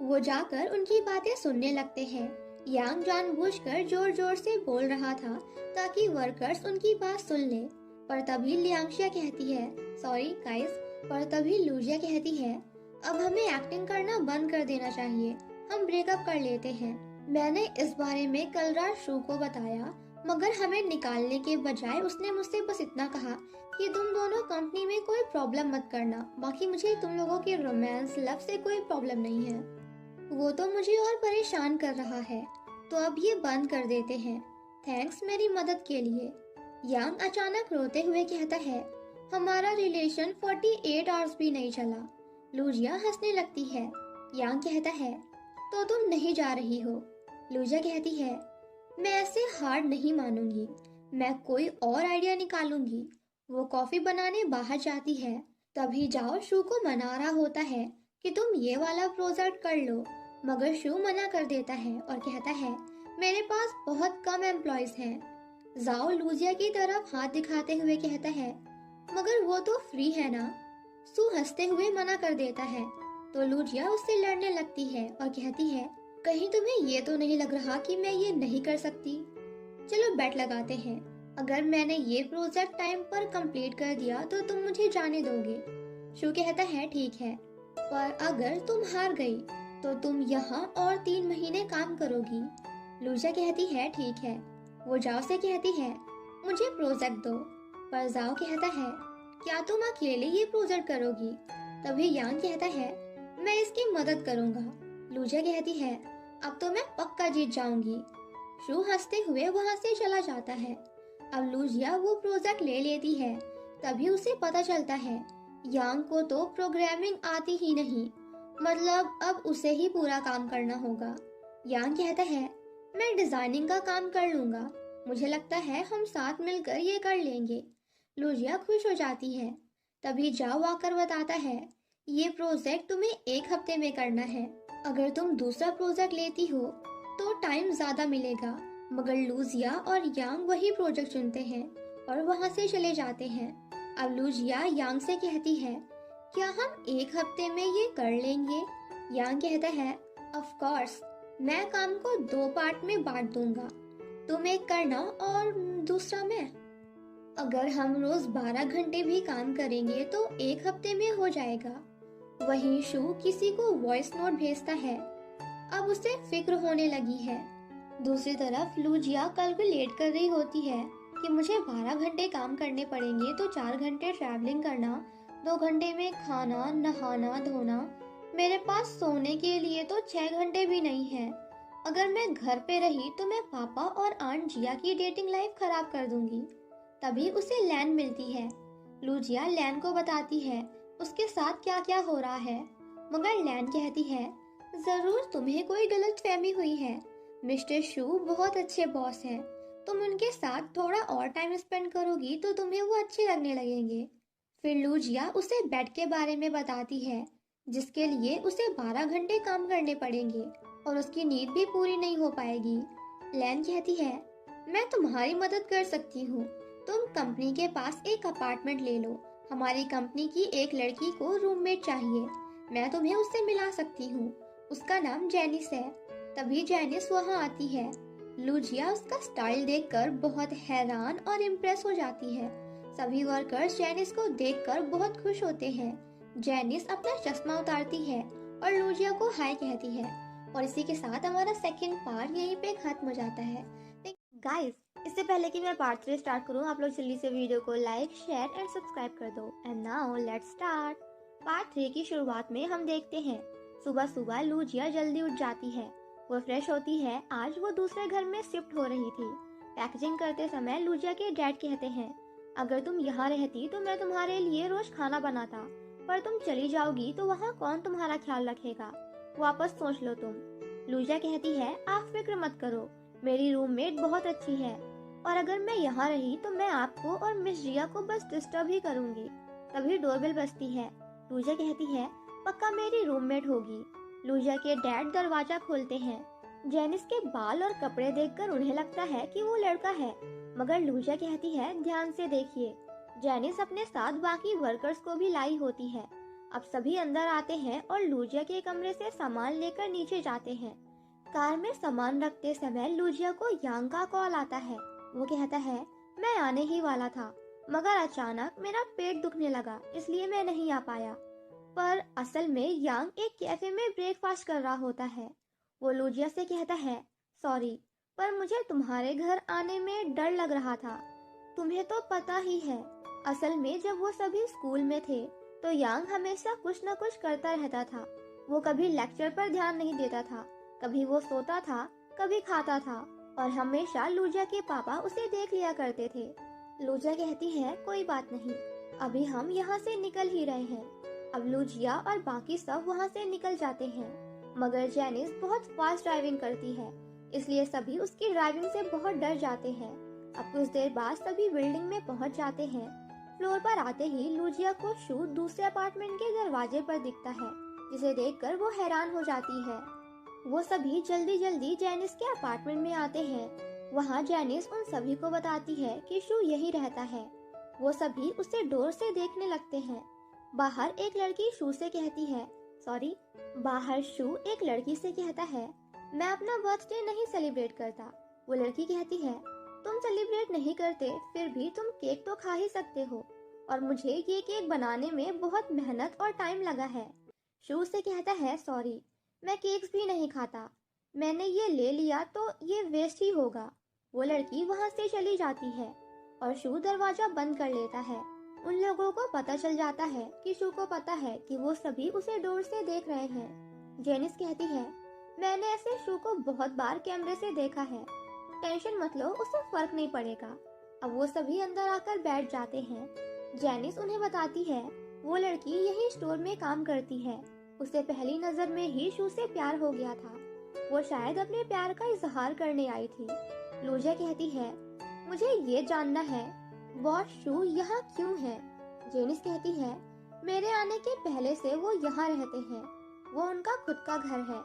वो जाकर उनकी बातें सुनने लगते हैं। यांग जानबूझकर जोर जोर से बोल रहा था ताकि वर्कर्स उनकी बात सुन ले। पर तभी लियांगशिया कहती है, सॉरी गाइस। पर तभी लूजिया कहती है, अब हमें एक्टिंग करना बंद कर देना चाहिए, हम ब्रेकअप कर लेते हैं। मैंने इस बारे में कल रात शू को बताया, मगर हमें निकालने के बजाय उसने मुझसे बस इतना कहा कि तुम दोनों कंपनी में कोई प्रॉब्लम मत करना, बाकी मुझे तुम लोगों के रोमांस लव से कोई प्रॉब्लम नहीं है। वो तो मुझे और परेशान कर रहा है, तो अब ये बंद कर देते हैं। थैंक्स मेरी मदद के लिए। यांग अचानक रोते हुए कहता है, हमारा रिलेशन 48 आवर्स भी नहीं चला। लूजिया हंसने लगती है। यांग कहता है, तो तुम नहीं जा रही हो। लूजिया कहती है, मैं ऐसे हार नहीं मानूंगी, मैं कोई और आइडिया निकालूंगी। वो कॉफी बनाने बाहर जाती है। तभी जाओ शू को मना रहा होता है कि तुम ये वाला प्रोजेक्ट कर लो, मगर शू मना कर देता है और कहता है, मेरे पास बहुत कम एम्प्लॉयज हैं। जाओ लूजिया की तरफ हाथ दिखाते हुए कहता है, मगर वो तो फ्री है ना। सू हंसते हुए मना कर देता है, तो लूजिया उससे लड़ने लगती है और कहती है, कहीं तुम्हें ये तो नहीं लग रहा कि मैं ये नहीं कर सकती। चलो बेट लगाते हैं, अगर मैंने ये प्रोजेक्ट टाइम पर कंप्लीट कर दिया तो तुम मुझे जाने दोगे। शू कहता है, ठीक है, पर अगर तुम हार गई तो तुम यहाँ और 3 महीने काम करोगी। लूजिया कहती है, ठीक है। वो जाओ से कहती है, मुझे प्रोजेक्ट दो। पर जाओ कहता है, क्या तुम अकेले ये प्रोजेक्ट करोगी? तभी यांग कहता है, मैं इसकी मदद करूंगा। लूजिया कहती है, अब तो मैं पक्का जीत जाऊंगी। शू हंसते हुए वहां से चला जाता है। अब लूजिया वो प्रोजेक्ट ले लेती है। तभी उसे पता चलता है, यांग को तो प्रोग्रामिंग आती ही नहीं, मतलब अब उसे ही पूरा काम करना होगा। यांग कहता है, मैं डिजाइनिंग का काम कर लूंगा, मुझे लगता है हम साथ मिलकर ये कर लेंगे। लूजिया खुश हो जाती है। तभी जाओ आकर बताता है, ये प्रोजेक्ट तुम्हें 1 हफ्ते में करना है। अगर तुम दूसरा प्रोजेक्ट लेती हो तो टाइम ज्यादा मिलेगा। मगर लूजिया और यांग वही प्रोजेक्ट चुनते हैं और वहां से चले जाते हैं। अब लूजिया यांग से कहती है, क्या हम 1 हफ्ते में ये कर लेंगे? यांग कहता है, ऑफ कोर्स, मैं काम को 2 पार्ट में बांट दूंगा, तुम एक करना और दूसरा मैं। अगर हम रोज 12 घंटे भी काम करेंगे तो 1 हफ्ते में हो जाएगा। वहीं शू किसी को वॉइस नोट भेजता है। अब उसे फिक्र होने लगी है। दूसरी तरफ लूजिया कैलकुलेट कर रही होती है कि मुझे 12 घंटे काम करने पड़ेंगे तो 4 घंटे ट्रैवलिंग करना, 2 घंटे में खाना नहाना धोना, मेरे पास सोने के लिए तो 6 घंटे भी नहीं है। अगर मैं घर पे रही तो मैं पापा और आंट जिया की डेटिंग लाइफ खराब कर दूंगी। तभी उसे लैन मिलती है। लूजिया लैन को बताती है उसके साथ क्या क्या हो रहा है, मगर लैन कहती है, जरूर तुम्हें कोई गलतफहमी हुई है, मिस्टर शू बहुत अच्छे बॉस हैं, तुम उनके साथ थोड़ा और टाइम स्पेंड करोगी तो तुम्हें वो अच्छे लगने लगेंगे। फिर लूजिया उसे बेड के बारे में बताती है, जिसके लिए उसे 12 घंटे काम करने पड़ेंगे और उसकी नींद भी पूरी नहीं हो पाएगी। लैन कहती है, मैं तुम्हारी मदद कर सकती हूँ, तुम कंपनी के पास एक अपार्टमेंट ले लो, हमारी कंपनी की एक लड़की को रूममेट चाहिए, मैं तुम्हें उससे मिला सकती हूँ, उसका नाम जेनिस है। तभी जेनिस वहाँ आती है। लूजिया उसका स्टाइल देखकर बहुत हैरान और इम्प्रेस हो जाती है। सभी वर्कर्स जेनिस को देखकर बहुत खुश होते हैं। जेनिस अपना चश्मा उतारती है और लूजिया को हाय कहती है। और इसी के साथ हमारा सेकंड पार्ट यहीं पे खत्म हो जाता है। गाइस, इससे पहले कि मैं पार्ट 3 स्टार्ट करूं, आप लोग जल्दी से वीडियो को लाइक शेयर एंड सब्सक्राइब कर दो। And now let's start. Part 3 की शुरुआत में हम देखते हैं सुबह सुबह लूजिया जल्दी उठ जाती है, वो फ्रेश होती है। आज वो दूसरे घर में शिफ्ट हो रही थी। पैकेजिंग करते समय लूजिया के डैड कहते हैं, अगर तुम यहाँ रहती तो मैं तुम्हारे लिए रोज खाना बनाता, पर तुम चली जाओगी तो वहाँ कौन तुम्हारा ख्याल रखेगा, वापस सोच लो तुम। लूजिया कहती है, आप फिक्र मत करो, मेरी रूममेट बहुत अच्छी है और अगर मैं यहाँ रही तो मैं आपको और मिस जिया को बस डिस्टर्ब ही करूँगी। तभी डोरबेल बजती है। लूजिया कहती है, पक्का मेरी रूममेट होगी। लूजिया के डैड दरवाजा खोलते हैं। जेनिस के बाल और कपड़े देखकर उन्हें लगता है कि वो लड़का है, मगर लूजिया कहती है ध्यान से देखिए। जेनिस अपने साथ बाकी वर्कर्स को भी लाई होती है। अब सभी अंदर आते हैं और लूजिया के कमरे से सामान लेकर नीचे जाते हैं। कार में सामान रखते समय लूजिया को यांग का कॉल आता है। वो कहता है मैं आने ही वाला था, मगर अचानक मेरा पेट दुखने लगा, इसलिए मैं नहीं आ पाया। पर असल में यांग एक कैफे में ब्रेकफास्ट कर रहा होता है। वो लूजिया से कहता है सॉरी, पर मुझे तुम्हारे घर आने में डर लग रहा था। तुम्हें तो पता ही है, असल में जब वो सभी स्कूल में थे तो यांग हमेशा कुछ न कुछ करता रहता था। वो कभी लेक्चर पर ध्यान नहीं देता था, कभी वो सोता था, कभी खाता था, और हमेशा लूजिया के पापा उसे देख लिया करते थे। लूजिया कहती है कोई बात नहीं, अभी हम यहाँ से निकल ही रहे हैं। अब लूजिया और बाकी सब वहाँ से निकल जाते हैं, मगर जेनिस बहुत फास्ट ड्राइविंग करती है, इसलिए सभी उसकी ड्राइविंग से बहुत डर जाते हैं। अब कुछ देर बाद सभी बिल्डिंग में पहुँच जाते हैं। फ्लोर पर आते ही लूजिया को शू दूसरे अपार्टमेंट के दरवाजे पर दिखता है, जिसे देखकर वो हैरान हो जाती है। वो सभी जल्दी जल्दी जेनिस के अपार्टमेंट में आते हैं। वहाँ जेनिस उन सभी को बताती है कि शू यही रहता है। वो सभी उसे डोर से देखने लगते हैं। बाहर एक लड़की शू से कहती है बाहर शू एक लड़की से कहता है मैं अपना बर्थडे नहीं सेलिब्रेट करता। वो लड़की कहती है तुम सेलिब्रेट नहीं करते, फिर भी तुम केक तो खा ही सकते हो, और मुझे ये केक बनाने में बहुत मेहनत और टाइम लगा है। शू से कहता है सॉरी, मैं केक्स भी नहीं खाता, मैंने ये ले लिया तो ये वेस्ट ही होगा। वो लड़की वहाँ से चली जाती है और शू दरवाजा बंद कर लेता है। उन लोगों को पता चल जाता है कि शू को पता है कि वो सभी उसे डोर से देख रहे हैं। जेनिस कहती है मैंने ऐसे शू को बहुत बार कैमरे से देखा है, टेंशन मत लो, उसे फर्क नहीं पड़ेगा। अब वो सभी अंदर आकर बैठ जाते हैं। जेनिस उन्हें बताती है वो लड़की यही स्टोर में काम करती है, उसे पहली नजर में ही शू से प्यार हो गया था। वो शायद अपने प्यार का इजहार करने आई थी। लूजिया कहती है मुझे ये जानना है बॉस शू यहाँ क्यों है। जेनिस कहती है मेरे आने के पहले से वो यहाँ रहते हैं, वो उनका खुद का घर है।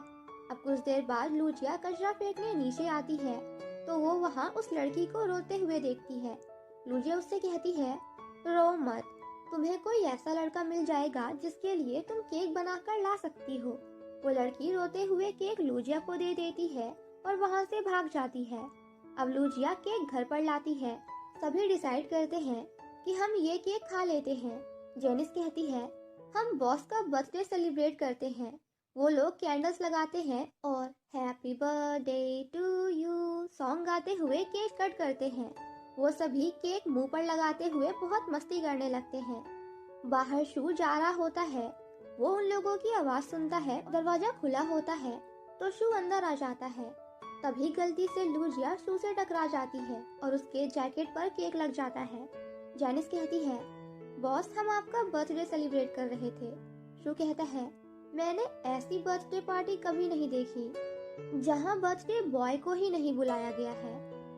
अब कुछ देर बाद लूजिया कचरा फेंकने नीचे आती है तो वो वहाँ उस लड़की को रोते हुए देखती है। लूजिया उससे कहती है रो मत, तुम्हें कोई ऐसा लड़का मिल जाएगा जिसके लिए तुम केक बनाकर ला सकती हो। वो लड़की रोते हुए केक लूजिया को दे देती है और वहाँ से भाग जाती है। अब लूजिया केक घर पर लाती है। सभी डिसाइड करते हैं कि हम ये केक खा लेते हैं। जेनिस कहती है हम बॉस का बर्थडे सेलिब्रेट करते हैं। वो लोग कैंडल्स लगाते हैं और happy birthday to you song गाते हुए केक कट करते हैं। वो सभी केक मुंह पर लगाते हुए बहुत मस्ती करने लगते हैं। बाहर शू जा रहा होता है, वो उन लोगों की आवाज सुनता है। दरवाजा खुला होता है तो शू अंदर आ जाता है। तभी गलती से लूजिया शू से टकरा जाती है और उसके जैकेट पर केक लग जाता है। जेनिस कहती है बॉस हम आपका बर्थडे सेलिब्रेट कर रहे थे। शू कहता है मैंने ऐसी बर्थडे पार्टी कभी नहीं देखी जहां बर्थडे बॉय को ही नहीं बुलाया गया है।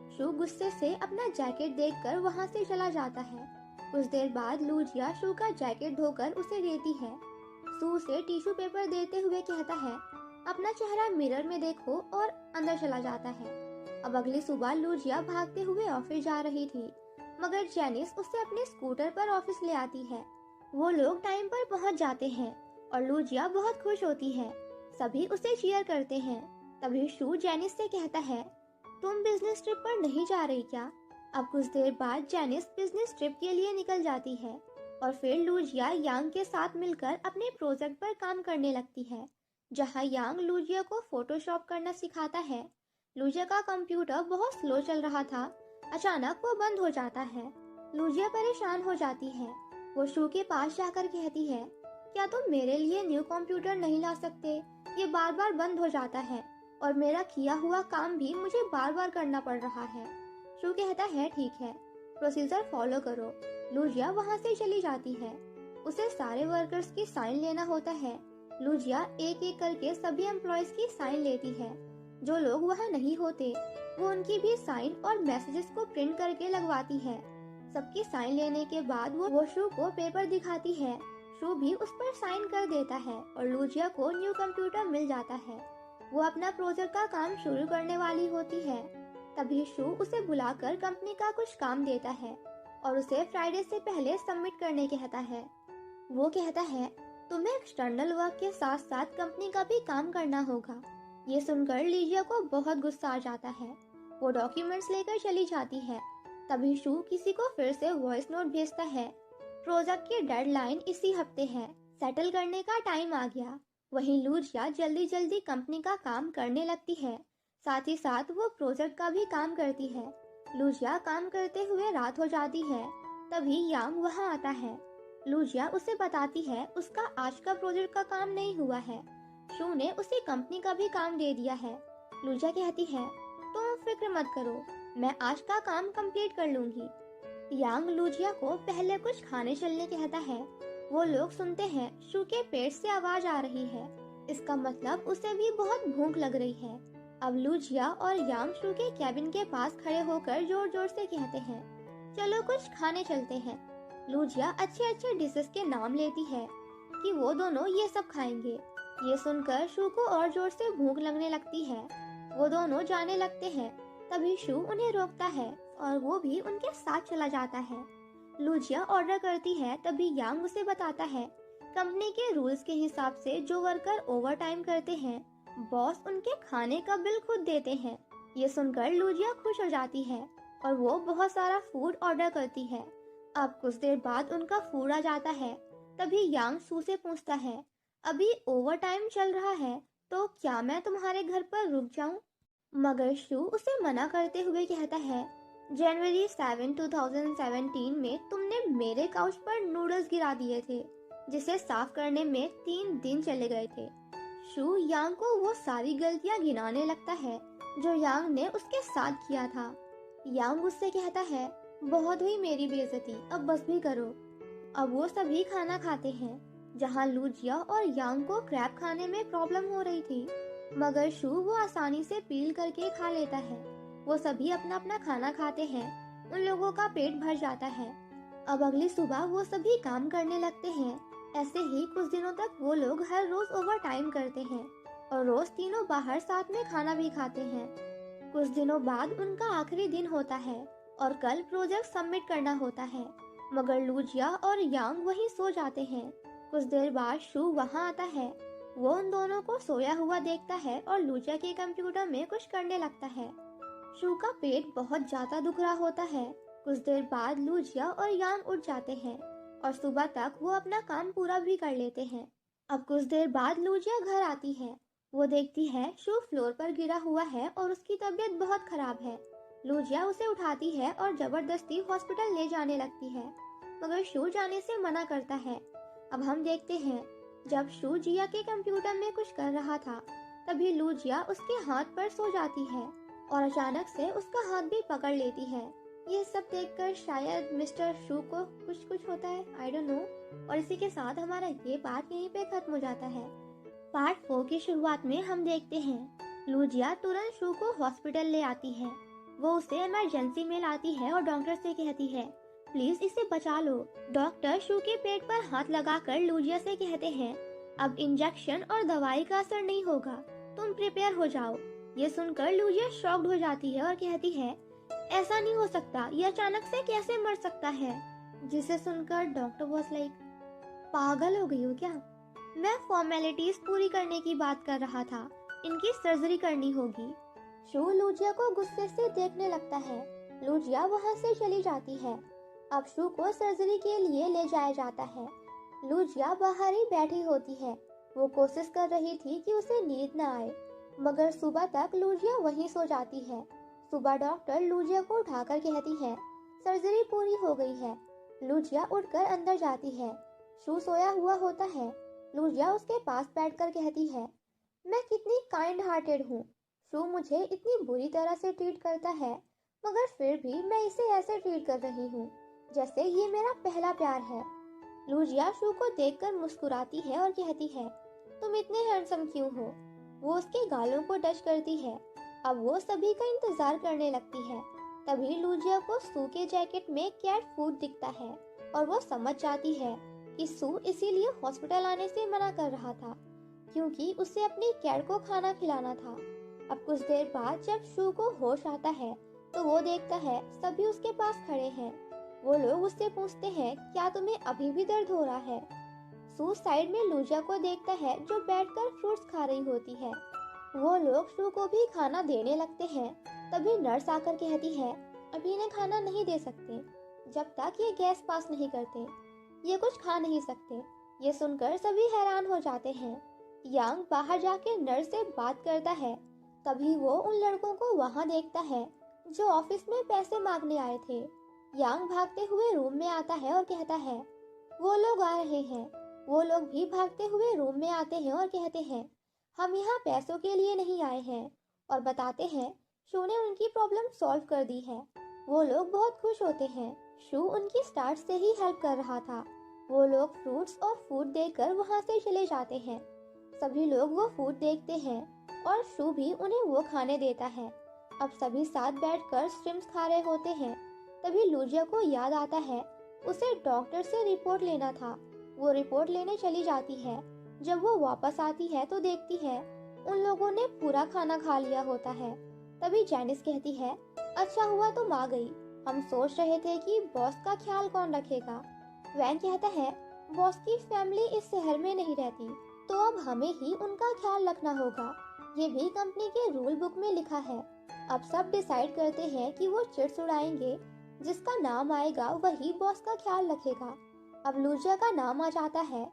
शू गुस्से से अपना जैकेट देखकर वहां से चला जाता है। कुछ देर बाद लूजिया शू का जैकेट धोकर उसे देती है। शू उसे टिश्यू पेपर देते हुए कहता है अपना चेहरा मिरर में देखो और अंदर चला जाता है। अब अगली सुबह लूजिया भागते हुए ऑफिस जा रही थी, मगर जेनिस उसे अपने स्कूटर पर ऑफिस ले आती है। वो लोग टाइम पर पहुंच जाते हैं और लूजिया बहुत खुश होती है। सभी उसे चीयर करते हैं। तभी शू जेनिस से कहता है तुम बिजनेस ट्रिप पर नहीं जा रही क्या। अब कुछ देर बाद जेनिस बिजनेस ट्रिप के लिए निकल जाती है और फिर लूजिया यांग के साथ मिलकर अपने प्रोजेक्ट पर काम करने लगती है, जहां यांग लूजिया को फोटोशॉप करना सिखाता है। लूजिया का कंप्यूटर बहुत स्लो चल रहा था, अचानक वो बंद हो जाता है। लूजिया परेशान हो जाती है। वो शू के पास जाकर कहती है क्या तुम मेरे लिए न्यू कंप्यूटर नहीं ला सकते, ये बार बार बंद हो जाता है और मेरा किया हुआ काम भी मुझे बार बार करना पड़ रहा है। शू कहता है ठीक है, प्रोसीजर फॉलो करो। लूजिया वहाँ से चली जाती है। उसे सारे वर्कर्स की साइन लेना होता है। लूजिया एक एक करके सभी एम्प्लॉयज की साइन लेती है। जो लोग वहाँ नहीं होते वो उनकी भी साइन और मैसेजेस को प्रिंट करके लगवाती है। सबकी साइन लेने के बाद वो शू को पेपर दिखाती है। शू भी उस पर साइन कर देता है और लूजिया को न्यू कंप्यूटर मिल जाता है। वो अपना प्रोजेक्ट का काम शुरू करने वाली होती है। तभी शू उसे बुलाकर कंपनी का कुछ काम देता है और उसे फ्राइडे से पहले सबमिट करने कहता है। वो कहता है, तुम्हें एक्सटर्नल वर्क के साथ साथ कंपनी का भी काम करना होगा। ये सुनकर लीजिया को बहुत गुस्सा आ जाता है। वो डॉक्यूमेंट्स लेकर चली जाती है। तभी शू किसी को फिर से वॉइस नोट भेजता है। प्रोजेक्ट की डेडलाइन इसी हफ्ते है, सेटल करने का टाइम आ गया। वहीं लूजिया जल्दी जल्दी कंपनी का काम करने लगती है, साथ ही साथ वो प्रोजेक्ट का भी काम करती है। लूजिया काम करते हुए रात हो जाती है। तभी यांग वहां आता है। लूजिया उसे बताती है उसका आज का प्रोजेक्ट का काम नहीं हुआ है, शू ने उसी कंपनी का भी काम दे दिया है। लूजिया कहती है, तुम फिक्र मत करो, मैं आज का काम कंप्लीट कर लूंगी। यांग लूजिया को पहले कुछ खाने चलने कहता है। वो लोग सुनते हैं शू के पेट से आवाज आ रही है। इसका मतलब उसे भी बहुत भूख लग रही है। अब लूजिया और यांग शू के कैबिन के पास खड़े होकर जोर जोर से कहते हैं, चलो कुछ खाने चलते हैं। लूजिया अच्छे अच्छे डिशेस के नाम लेती है कि वो दोनों ये सब खाएंगे। ये सुनकर शू को और जोर से भूख लगने लगती है। वो दोनों जाने लगते हैं। तभी शू उन्हें रोकता है और वो भी उनके साथ चला जाता है। लूजिया ऑर्डर करती है। तभी यांग उसे बताता है, कंपनी के रूल्स के हिसाब से जो वर्कर ओवर टाइम करते हैं, बॉस उनके खाने का बिल खुद देते हैं। ये सुनकर लूजिया खुश हो जाती है और वो बहुत सारा फूड ऑर्डर करती है। अब कुछ देर बाद उनका फूड आ जाता है। तभी यांग शू से पूछता है, अभी ओवर टाइम चल रहा है तो क्या मैं तुम्हारे घर पर रुक जाऊं? मगर शू उसे मना करते हुए कहता है, जनवरी 7, 2017 में तुमने मेरे काउच पर नूडल्स गिरा दिए थे, जिसे साफ करने में 3 दिन चले गए थे। शू यांग को वो सारी गलतियां गिनाने लगता है जो यांग ने उसके साथ किया था। यांग उससे कहता है, बहुत हुई मेरी बेइज्जती, अब बस भी करो। अब वो सभी खाना खाते हैं। जहाँ लूजिया और यांग को क्रैब खाने में प्रॉब्लम हो रही थी, मगर शू वो आसानी से पील करके खा लेता है। वो सभी अपना अपना खाना खाते हैं। उन लोगों का पेट भर जाता है। अब अगली सुबह वो सभी काम करने लगते हैं। ऐसे ही कुछ दिनों तक वो लोग हर रोज ओवर टाइम करते हैं और रोज तीनों बाहर साथ में खाना भी खाते हैं। कुछ दिनों बाद उनका आखिरी दिन होता है और कल प्रोजेक्ट सबमिट करना होता है, मगर लूजिया और यांग वहीं सो जाते हैं। कुछ देर बाद शू वहां आता है। वो उन दोनों को सोया हुआ देखता है और लूजिया के कंप्यूटर में कुछ करने लगता है। शू का पेट बहुत ज्यादा दुख रहा होता है। कुछ देर बाद लूजिया और यांग उठ जाते हैं और सुबह तक वो अपना काम पूरा भी कर लेते हैं। अब कुछ देर बाद लूजिया घर आती है। वो देखती है शू फ्लोर पर गिरा हुआ है और उसकी तबीयत बहुत खराब है। लूजिया उसे उठाती है और जबरदस्ती हॉस्पिटल ले जाने लगती है, मगर शू जाने से मना करता है। अब हम देखते हैं, जब शू जिया के कंप्यूटर में कुछ कर रहा था, तभी लूजिया उसके हाथ पर सो जाती है और अचानक से उसका हाथ भी पकड़ लेती है। ये सब देखकर शायद मिस्टर शू को कुछ होता है, आई डोंट नो। और इसी के साथ हमारा ये पार्ट यहीं पे खत्म हो जाता है। पार्ट 4 की शुरुआत में हम देखते हैं लूजिया तुरंत शू को हॉस्पिटल ले आती है। वो उसे इमरजेंसी में लाती है और डॉक्टर से कहती है, प्लीज इसे बचा लो। डॉक्टर शू के पेट पर हाथ लगाकर लूजिया से कहते हैं, अब इंजेक्शन और दवाई का असर नहीं होगा, तुम प्रिपेयर हो जाओ। ये सुनकर लूजिया शॉक्ड हो जाती है और कहती है, ऐसा नहीं हो सकता, ये अचानक से कैसे मर सकता है? जिसे सुनकर डॉक्टर वाज लाइक, पागल हो गई हो क्या? मैं फॉर्मेलिटीज पूरी करने की बात कर रहा था, इनकी सर्जरी करनी होगी। शू लूजिया को गुस्से से देखने लगता है। लूजिया वहाँ से चली जाती है। अब शू को सर्जरी के लिए ले जाया जाता है। लूजिया बाहर ही बैठी होती है। वो कोशिश कर रही थी कि उसे नींद न आए, मगर सुबह तक लूजिया वहीं सो जाती है। सुबह डॉक्टर लूजिया को उठाकर कहती है, सर्जरी पूरी हो गई है। लूजिया उठकर अंदर जाती है। शू सोया हुआ होता है। लूजिया उसके पास बैठकर कहती है, मैं कितनी काइंड हार्टेड हूँ। शू मुझे इतनी बुरी तरह से ट्रीट करता है, मगर फिर भी मैं इसे ऐसे ट्रीट कर रही हूँ जैसे ये मेरा पहला प्यार है। लूजिया शू को देखकर मुस्कुराती है और कहती है, तुम इतने हैंडसम क्यों हो? वो उसके गालों को टच करती है। अब वो सभी का इंतजार करने लगती है। तभी लूजिया को सू के जैकेट में कैट फूड दिखता है और वो समझ जाती है कि सू इसीलिए हॉस्पिटल आने से मना कर रहा था, क्योंकि उसे अपनी कैट को खाना खिलाना था। अब कुछ देर बाद जब शू को होश आता है तो वो देखता है सभी उसके पास खड़े हैं। वो लोग उससे पूछते हैं, क्या तुम्हें अभी भी दर्द हो रहा है? शू साइड में लूजिया को देखता है जो बैठकर फ्रूट्स खा रही होती है। वो लोग शू को भी खाना देने लगते हैं। तभी नर्स आकर कहती है, अभी इन्हें खाना नहीं दे सकते जब तक ये गैस पास नहीं करते। ये कुछ खा नहीं सकते। ये सुनकर सभी हैरान हो जाते हैं। यांग बाहर जाकर नर्स से बात करता है। तभी वो उन लड़कों को वहां देखता है जो ऑफिस में पैसे मांगने आए थे। यांग भागते हुए रूम में आता है और कहता है, वो लोग आ रहे हैं। वो लोग भी भागते हुए रूम में आते हैं और कहते हैं, हम यहाँ पैसों के लिए नहीं आए हैं, और बताते हैं शू ने उनकी प्रॉब्लम सॉल्व कर दी है। वो लोग बहुत खुश होते हैं। शू उनकी स्टार्ट से ही हेल्प कर रहा था। वो लोग फ्रूट्स और फूड देकर वहाँ से चले जाते हैं। सभी लोग वो फूड देखते हैं और शू भी उन्हें वो खाने देता है। अब सभी साथ बैठकर श्रिम्प्स खा रहे होते हैं। तभी लूजिया को याद आता है उसे डॉक्टर से रिपोर्ट लेना था। वो रिपोर्ट लेने चली जाती है। जब वो वापस आती है तो देखती है उन लोगों ने पूरा खाना खा लिया होता है। तभी जैनिस कहती है, अच्छा हुआ तुम आ गई। हम सोच रहे थे कि बॉस का ख्याल कौन रखेगा। वैन कहता है, बॉस की फैमिली इस शहर में नहीं रहती, तो अब हमें ही उनका ख्याल रखना होगा। ये भी कंपनी के रूल बुक में लिखा है। अब सब डिसाइड करते हैं कि वो चिट्स उड़ाएंगे। जिसका नाम आएगा वही बॉस का ख्याल रखेगा। अब लूजिया का नाम आ जाता है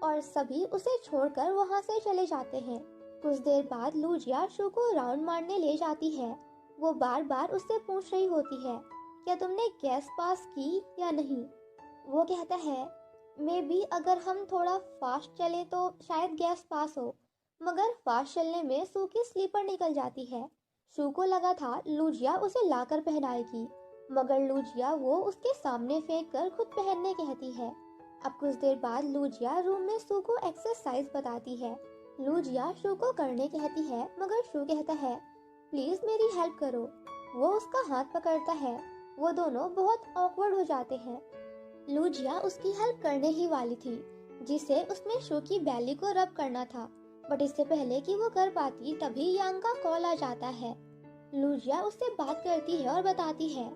और सभी उसे छोड़कर वहाँ से चले जाते हैं। कुछ देर बाद लूजिया शू को राउंड मारने ले जाती है। वो बार बार उससे पूछ रही होती है, क्या तुमने गैस पास की या नहीं? वो कहता है, मे बी अगर हम थोड़ा फास्ट चले तो शायद गैस पास हो, मगर फास्ट चलने में शू की स्लीपर निकल जाती है। शू को लगा था लूजिया उसे लाकर पहनाएगी, मगर लूजिया वो उसके सामने फेंक कर खुद पहनने कहती है। अब कुछ देर बाद लूजिया रूम में शू को एक्सरसाइज बताती है। लूजिया शू को करने कहती है, मगर शू कहता है, प्लीज मेरी हेल्प करो। वो उसका हाथ पकड़ता है। वो दोनों बहुत ऑकवर्ड हो जाते हैं। लूजिया उसकी हेल्प करने ही वाली थी, जिसे उसमें शू की बैली को रब करना था, बट इससे पहले कि वो कर पाती तभी यांग का कॉल आ जाता है। लूजिया उससे बात करती है और बताती है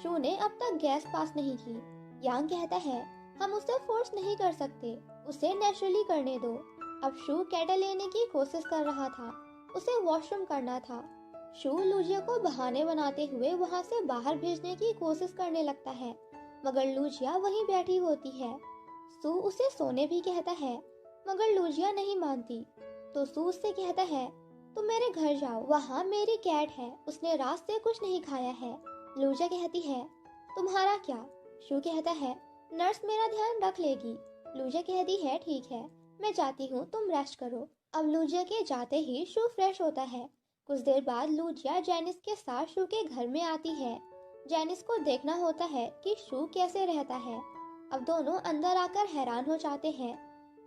शू ने अब तक गैस पास नहीं की। यांग कहता है, हम उसे फोर्स नहीं कर सकते, उसे नेचुरली करने दो। अब शू कैटल लेने की कोशिश कर रहा था, उसे वॉशरूम करना था। शू लूजिया को बहाने बनाते हुए वहाँ से बाहर भेजने की कोशिश करने लगता है, मगर लूजिया वहीं बैठी होती है। शू उसे सोने भी कहता है, मगर लूजिया नहीं मानती। तो शू उससे कहता है, तुम मेरे घर जाओ, वहाँ मेरी कैट है, उसने रात से कुछ नहीं खाया है। लूजिया कहती है, तुम्हारा क्या? शू कहता है, नर्स मेरा ध्यान रख लेगी। लूजिया कहती है, ठीक है, मैं जाती हूँ, तुम रेस्ट करो। अब लूजिया के जाते ही शू फ्रेश होता है। कुछ देर बाद लूजिया जैनिस के साथ शू के घर में आती है। जैनिस को देखना होता है कि शू कैसे रहता है। अब दोनों अंदर आकर हैरान हो जाते हैं।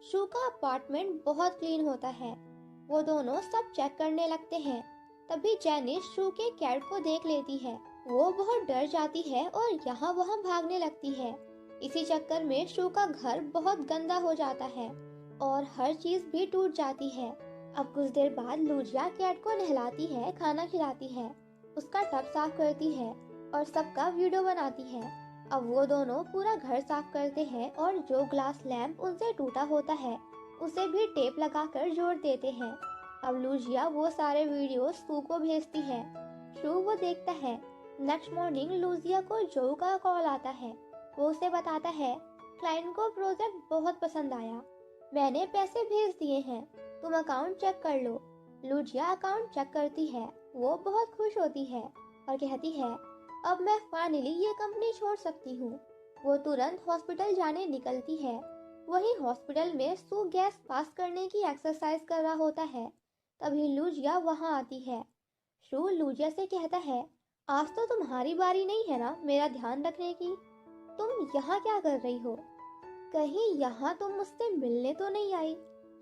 शू का अपार्टमेंट बहुत क्लीन होता है। वो दोनों सब चेक करने लगते हैं। तभी जैनिस शू के कैट को देख लेती है। वो बहुत डर जाती है और यहाँ वहाँ भागने लगती है। इसी चक्कर में शू का घर बहुत गंदा हो जाता है और हर चीज भी टूट जाती है। अब कुछ देर बाद लूजिया कैट को नहलाती है, खाना खिलाती है, उसका टब साफ करती है और सबका वीडियो बनाती है। अब वो दोनों पूरा घर साफ करते हैं और जो ग्लास लैंप उनसे टूटा होता है उसे भी टेप लगाकर जोड़ देते हैं। अब लूजिया वो सारे वीडियोस शू को भेजती है। शू वो देखता है। नेक्स्ट मॉर्निंग लूजिया को जो का कॉल आता है। वो उसे बताता है, क्लाइंट को प्रोजेक्ट बहुत पसंद आया, मैंने पैसे भेज दिए हैं, तुम अकाउंट चेक कर लो। लूजिया अकाउंट चेक करती है। वो बहुत खुश होती है और कहती है, अब मैं फाइनली ये कंपनी छोड़ सकती हूँ। वो तुरंत हॉस्पिटल जाने निकलती है। वहीं हॉस्पिटल में शू गैस पास करने की एक्सरसाइज कर रहा होता है। तभी लूजिया वहाँ आती है। शू लूजिया से कहता है, आज तो तुम्हारी बारी नहीं है ना मेरा ध्यान रखने की, तुम यहाँ क्या कर रही हो? कहीं यहाँ तुम मुझसे मिलने तो नहीं आई?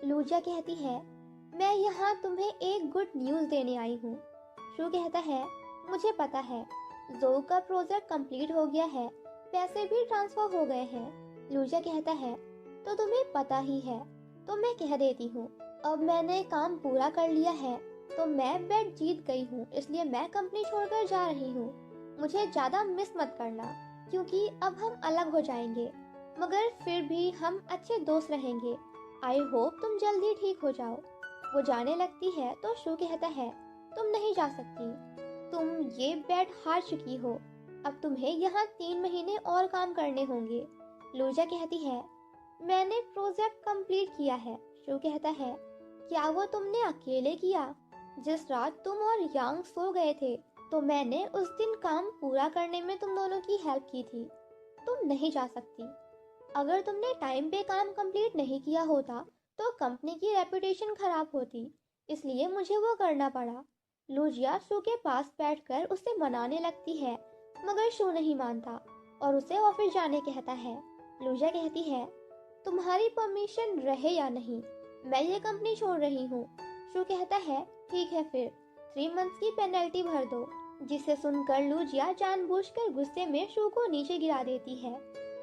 लूजिया कहती है, मैं यहाँ तुम्हें एक गुड न्यूज़ देने आई हूँ। शू कहता है, मुझे पता है, जो का प्रोजेक्ट कंप्लीट हो गया है, पैसे भी ट्रांसफर हो गए हैं। लूजिया कहता है, तो तुम्हें पता ही है, तो मैं कह देती हूँ, अब मैंने काम पूरा कर लिया है तो मैं बेट जीत गई हूँ, इसलिए मैं कंपनी छोड़कर जा रही हूँ। मुझे ज्यादा मिस मत करना क्योंकि अब हम अलग हो जाएंगे, मगर फिर भी हम अच्छे दोस्त रहेंगे। आई होप तुम जल्दी ठीक हो जाओ। वो जाने लगती है तो शू कहता है, तुम नहीं जा सकती, तुम ये बेट हार चुकी हो। अब तुम्हें यहाँ 3 महीने और काम करने होंगे। लूजा कहती है, मैंने प्रोजेक्ट कंप्लीट किया है। शू कहता है, क्या वो तुमने अकेले किया? जिस रात तुम और यांग सो गए थे तो मैंने उस दिन काम पूरा करने में तुम दोनों की हेल्प की थी। तुम नहीं जा सकती। अगर तुमने टाइम पे काम कंप्लीट नहीं किया होता तो कंपनी की रेपुटेशन खराब होती, इसलिए मुझे वो करना पड़ा। लूजिया शू के पास बैठकर उसे मनाने लगती है, मगर शू नहीं मानता और उसे ऑफिस जाने कहता है। लूजिया कहती है, तुम्हारी परमिशन रहे या नहीं, मैं ये कंपनी छोड़ रही हूँ। शू कहता है, ठीक है फिर 3 मंथ्स की पेनल्टी भर दो, जिसे सुनकर लूजिया जानबूझकर गुस्से में शू को नीचे गिरा देती है।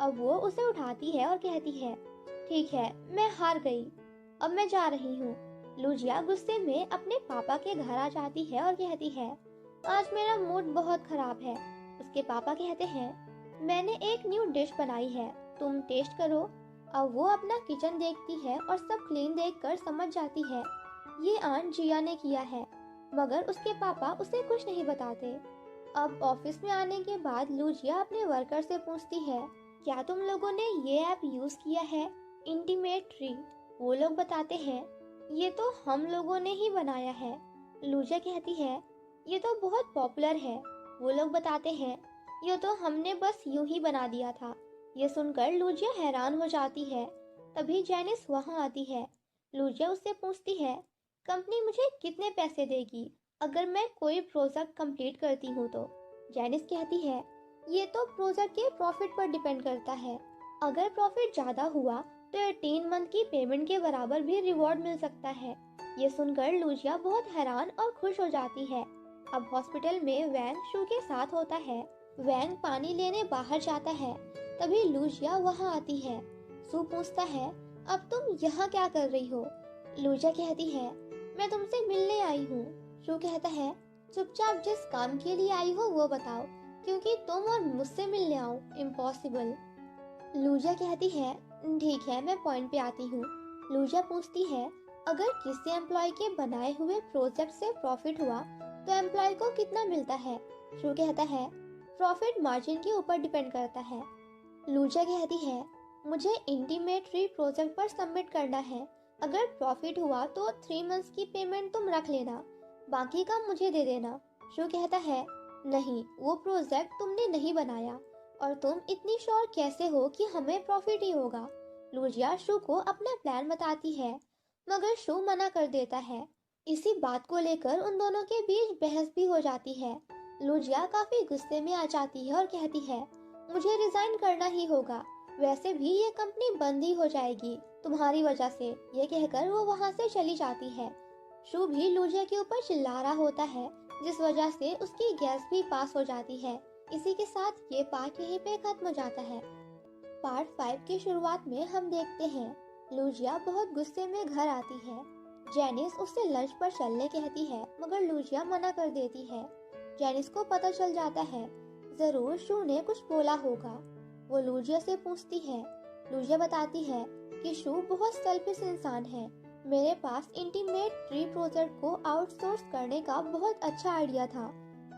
अब वो उसे उठाती है और कहती है, ठीक है, मैं हार गई, अब मैं जा रही हूँ। लूजिया गुस्से में अपने पापा के घर आ जाती है और कहती है, आज मेरा मूड बहुत खराब है। उसके पापा कहते हैं, मैंने एक न्यू डिश बनाई है, तुम टेस्ट करो। अब वो अपना किचन देखती है और सब क्लीन देखकर समझ जाती है ये आंट जिया ने किया है, मगर उसके पापा उसे कुछ नहीं बताते। अब ऑफिस में आने के बाद लूजिया अपने वर्कर से पूछती है, क्या तुम लोगों ने ये ऐप यूज किया है, इंटीमेट ट्री? वो लोग बताते हैं, ये तो हम लोगों ने ही बनाया है। लूजिया कहती है, ये तो बहुत पॉपुलर है। वो लोग बताते हैं, ये तो हमने बस यूं ही बना दिया था। ये सुनकर लूजिया हैरान हो जाती है। तभी जेनिस वहां आती है। लूजिया उससे पूछती है, कंपनी मुझे कितने पैसे देगी अगर मैं कोई प्रोजेक्ट कंप्लीट करती हूँ तो? जेनिस कहती है, ये तो प्रोजेक्ट के प्रॉफिट पर डिपेंड करता है। अगर प्रॉफिट ज्यादा हुआ तो 18 मंथ की पेमेंट के बराबर भी रिवॉर्ड मिल सकता है। ये सुनकर लूजिया बहुत हैरान और खुश हो जाती है। अब हॉस्पिटल में वैंग शू के साथ होता है। वैंग पानी लेने बाहर जाता है, तभी लूजिया वहां आती है। शू पूछता है, अब तुम यहाँ क्या कर रही हो? लूजिया कहती है, मैं तुमसे मिलने आई हूँ। शू कहता है, चुपचाप जिस काम के लिए आई हो वो बताओ, क्योंकि तुम और मुझसे मिलने आओ इम्पॉसिबल। लूजिया कहती है, ठीक है, मैं पॉइंट पे आती हूँ। लूजिया पूछती है, अगर किसी एम्प्लॉय के बनाए हुए प्रोजेक्ट से प्रॉफिट हुआ तो एम्प्लॉय को कितना मिलता है? शू कहता है, प्रॉफिट मार्जिन के ऊपर डिपेंड करता है। लूजिया कहती है, मुझे इंटीमेटरी प्रोजेक्ट पर सबमिट करना है। अगर प्रॉफिट हुआ तो 3 मंथ्स की पेमेंट तुम रख लेना, बाकी का मुझे दे देना। शू कहता है, नहीं, वो प्रोजेक्ट तुमने नहीं बनाया और तुम इतनी श्योर कैसे हो कि हमें प्रॉफिट ही होगा? लूजिया शू को अपना प्लान बताती है, मगर शू मना कर देता है। इसी बात को लेकर उन दोनों के बीच बहस भी हो जाती है। लूजिया काफी गुस्से में आ जाती है और कहती है, मुझे रिजाइन करना ही होगा, वैसे भी ये कंपनी बंद ही हो जाएगी तुम्हारी वजह से। ये कहकर वो वहाँ से चली जाती है। शू भी लूजिया के ऊपर चिल्ला रहा होता है, जिस वजह से उसकी गैस भी पास हो जाती है। इसी के साथ ये पार्ट यहीं पे खत्म हो जाता है। पार्ट 5 की शुरुआत में हम देखते हैं लूजिया बहुत गुस्से में घर आती है। जेनिस उससे लंच पर चलने कहती है, मगर लूजिया मना कर देती है। जेनिस को पता चल जाता है, जरूर शू ने कुछ बोला होगा। वो लूजिया से पूछती है। लूजिया बताती है कि शू बहुत सेल्फिश इंसान है। मेरे पास इंटीमेट ट्री प्रोजेक्ट को आउटसोर्स करने का बहुत अच्छा आइडिया था,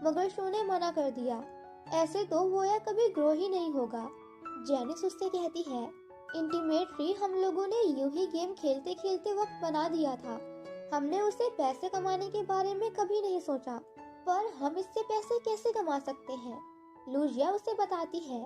मगर शू ने मना कर दिया। ऐसे तो वो यह कभी ग्रो ही नहीं होगा। जेनिस उससे कहती है, इंटीमेट ट्री हम लोगों ने यूं ही गेम खेलते खेलते वक्त बना दिया था। हमने उसे पैसे कमाने के बारे में कभी नहीं सोचा, पर हम इससे पैसे कैसे कमा सकते हैं? लूजिया उसे बताती है,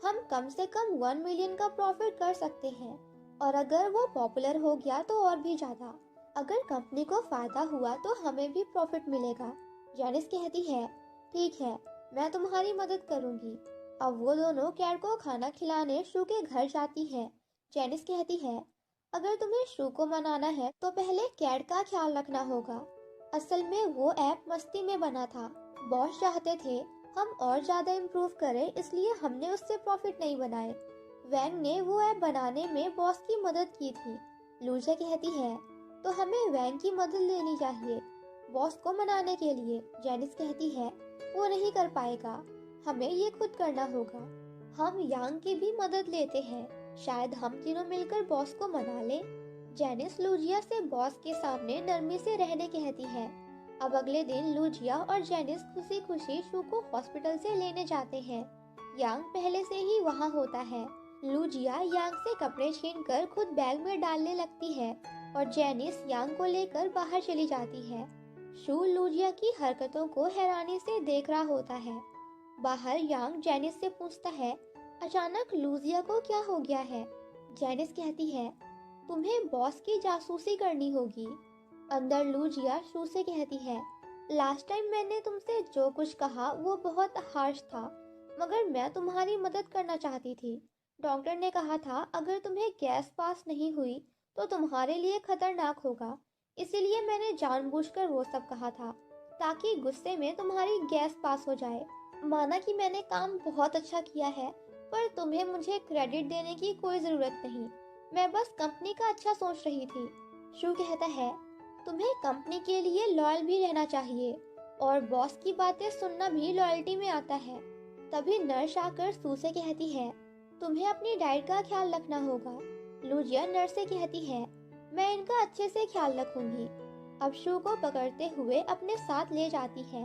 हम कम से कम 1 मिलियन का प्रॉफिट कर सकते हैं, और अगर वो पॉपुलर हो गया तो और भी ज्यादा। अगर कंपनी को फायदा हुआ तो हमें भी प्रॉफिट मिलेगा। जेनिस कहती है, ठीक है, मैं तुम्हारी मदद करूंगी। अब वो दोनों कैट को खाना खिलाने शू के घर जाती है। जेनिस कहती है, अगर तुम्हें शू को मनाना है तो पहले कैट का ख्याल रखना होगा। असल में वो ऐप मस्ती में बना था। बॉस चाहते थे हम और ज्यादा इम्प्रूव करें, इसलिए हमने उससे प्रॉफिट नहीं बनाए। वैंग ने वो ऐप बनाने में बॉस की मदद की थी। लूजिया कहती है, तो हमें वैंग की मदद लेनी चाहिए बॉस को मनाने के लिए। जेनिस कहती है वो नहीं कर पाएगा, हमें ये खुद करना होगा। हम यांग की भी मदद लेते हैं, शायद हम तीनों मिलकर बॉस को मना लें। जेनिस लूजिया से बॉस के सामने नरमी से रहने कहती है। अब अगले दिन लूजिया और जेनिस खुशी खुशी शू को हॉस्पिटल से लेने जाते हैं। यांग पहले से ही वहाँ होता है। लूजिया यांग से कपड़े छीनकर खुद बैग में डालने लगती है और जेनिस यांग को लेकर बाहर चली जाती है। शू लूजिया की हरकतों को हैरानी से देख रहा होता है। बाहर यांग जेनिस से पूछता है, अचानक लूजिया को क्या हो गया है? जेनिस कहती है, तुम्हें बॉस की जासूसी करनी होगी। अंदर लूजिया शू से कहती है, लास्ट टाइम मैंने तुमसे जो कुछ कहा वो बहुत हार्श था, मगर मैं तुम्हारी मदद करना चाहती थी। डॉक्टर ने कहा था अगर तुम्हें गैस पास नहीं हुई तो तुम्हारे लिए खतरनाक होगा, इसीलिए मैंने जानबूझकर वो सब कहा था ताकि गुस्से में तुम्हारी गैस पास हो जाए। माना कि मैंने काम बहुत अच्छा किया है, पर तुम्हें मुझे क्रेडिट देने की कोई जरूरत नहीं, मैं बस कंपनी का अच्छा सोच रही थी। शू कहता है, तुम्हें कंपनी के लिए लॉयल भी रहना चाहिए और बॉस की बातें सुनना भी लॉयल्टी में आता है। तभी नर्स आकर शू से कहती है, तुम्हें अपनी डाइट का ख्याल रखना होगा। लूजिया नर्स से कहती है, मैं इनका अच्छे से ख्याल रखूंगी। अब शू को पकड़ते हुए अपने साथ ले जाती है।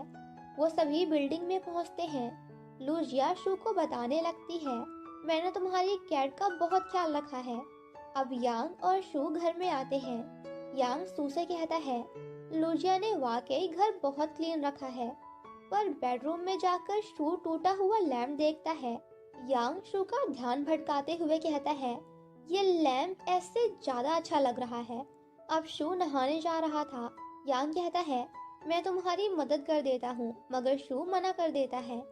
वो सभी बिल्डिंग में पहुंचते हैं। लूजिया शू को बताने लगती है, मैंने तुम्हारी कैट का बहुत ख्याल रखा है। अब यांग और शू घर में आते हैं। यांग शू से कहता है, लूजिया ने वाकई घर बहुत क्लीन रखा है, पर बेडरूम में जाकर शू टूटा हुआ लैम्प देखता है। यांग शू का ध्यान भटकाते हुए कहता है, ये लैम्प ऐसे ज्यादा अच्छा लग रहा है। अब शू नहाने जा रहा था। यांग कहता है, मैं तुम्हारी मदद कर देता हूँ, मगर शू मना कर देता है।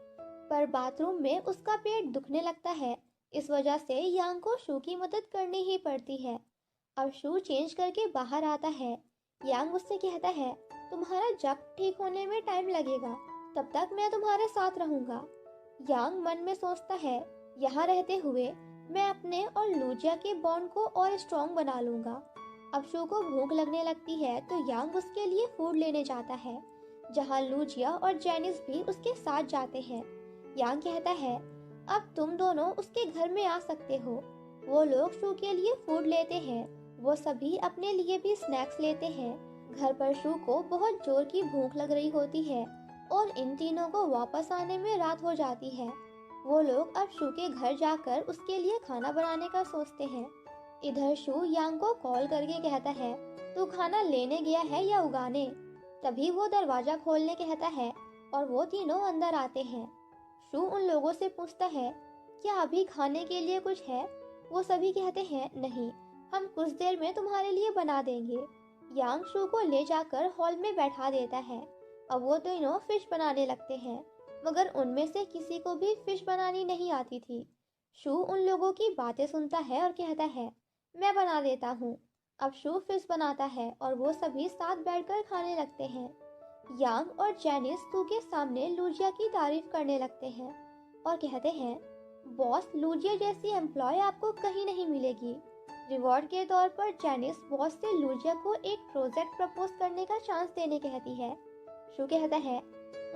पर बाथरूम में उसका पेट दुखने लगता है, इस वजह से यांग को शू की मदद करनी ही पड़ती है। अब शू चेंज करके बाहर आता है। यांग उससे कहता है, तुम्हारा जग ठीक होने में टाइम लगेगा, तब तक मैं तुम्हारे साथ रहूंगा। यांग मन में सोचता है, यहाँ रहते हुए मैं अपने और लूजिया के बॉन्ड को और स्ट्रॉन्ग बना लूंगा। अब शू को भूख लगने लगती है तो यांग उसके लिए फूड लेने जाता है, जहाँ लूजिया और जेनिस भी उसके साथ जाते हैं। यांग कहता है, अब तुम दोनों उसके घर में आ सकते हो। वो लोग शू के लिए फूड लेते हैं। वो सभी अपने लिए भी स्नैक्स लेते हैं। घर पर शू को बहुत जोर की भूख लग रही होती है और इन तीनों को वापस आने में रात हो जाती है। वो लोग अब शू के घर जाकर उसके लिए खाना बनाने का सोचते हैं। इधर शू यांग को कॉल करके कहता है, तू खाना लेने गया है या उगाने? तभी वो दरवाजा खोलने कहता है और वो तीनों अंदर आते हैं। शू उन लोगों से पूछता है, क्या अभी खाने के लिए कुछ है? वो सभी कहते हैं, नहीं, हम कुछ देर में तुम्हारे लिए बना देंगे। यांग शू को ले जाकर हॉल में बैठा देता है। अब वो तीनों फिश बनाने लगते हैं, मगर उनमें से किसी को भी फिश बनानी नहीं आती थी। शू उन लोगों की बातें सुनता है और कहता है, मैं बना देता हूँ। अब शू फिश बनाता है और वो सभी साथ बैठकर खाने लगते हैं। यांग और जेनिस शू के सामने लूजिया की तारीफ करने लगते हैं और कहते हैं, बॉस, लूजिया जैसी एम्प्लॉय आपको कहीं नहीं मिलेगी। रिवॉर्ड के तौर पर जेनिस बॉस से लूजिया को एक प्रोजेक्ट प्रपोज करने का चांस देने कहती है। शू कहता है,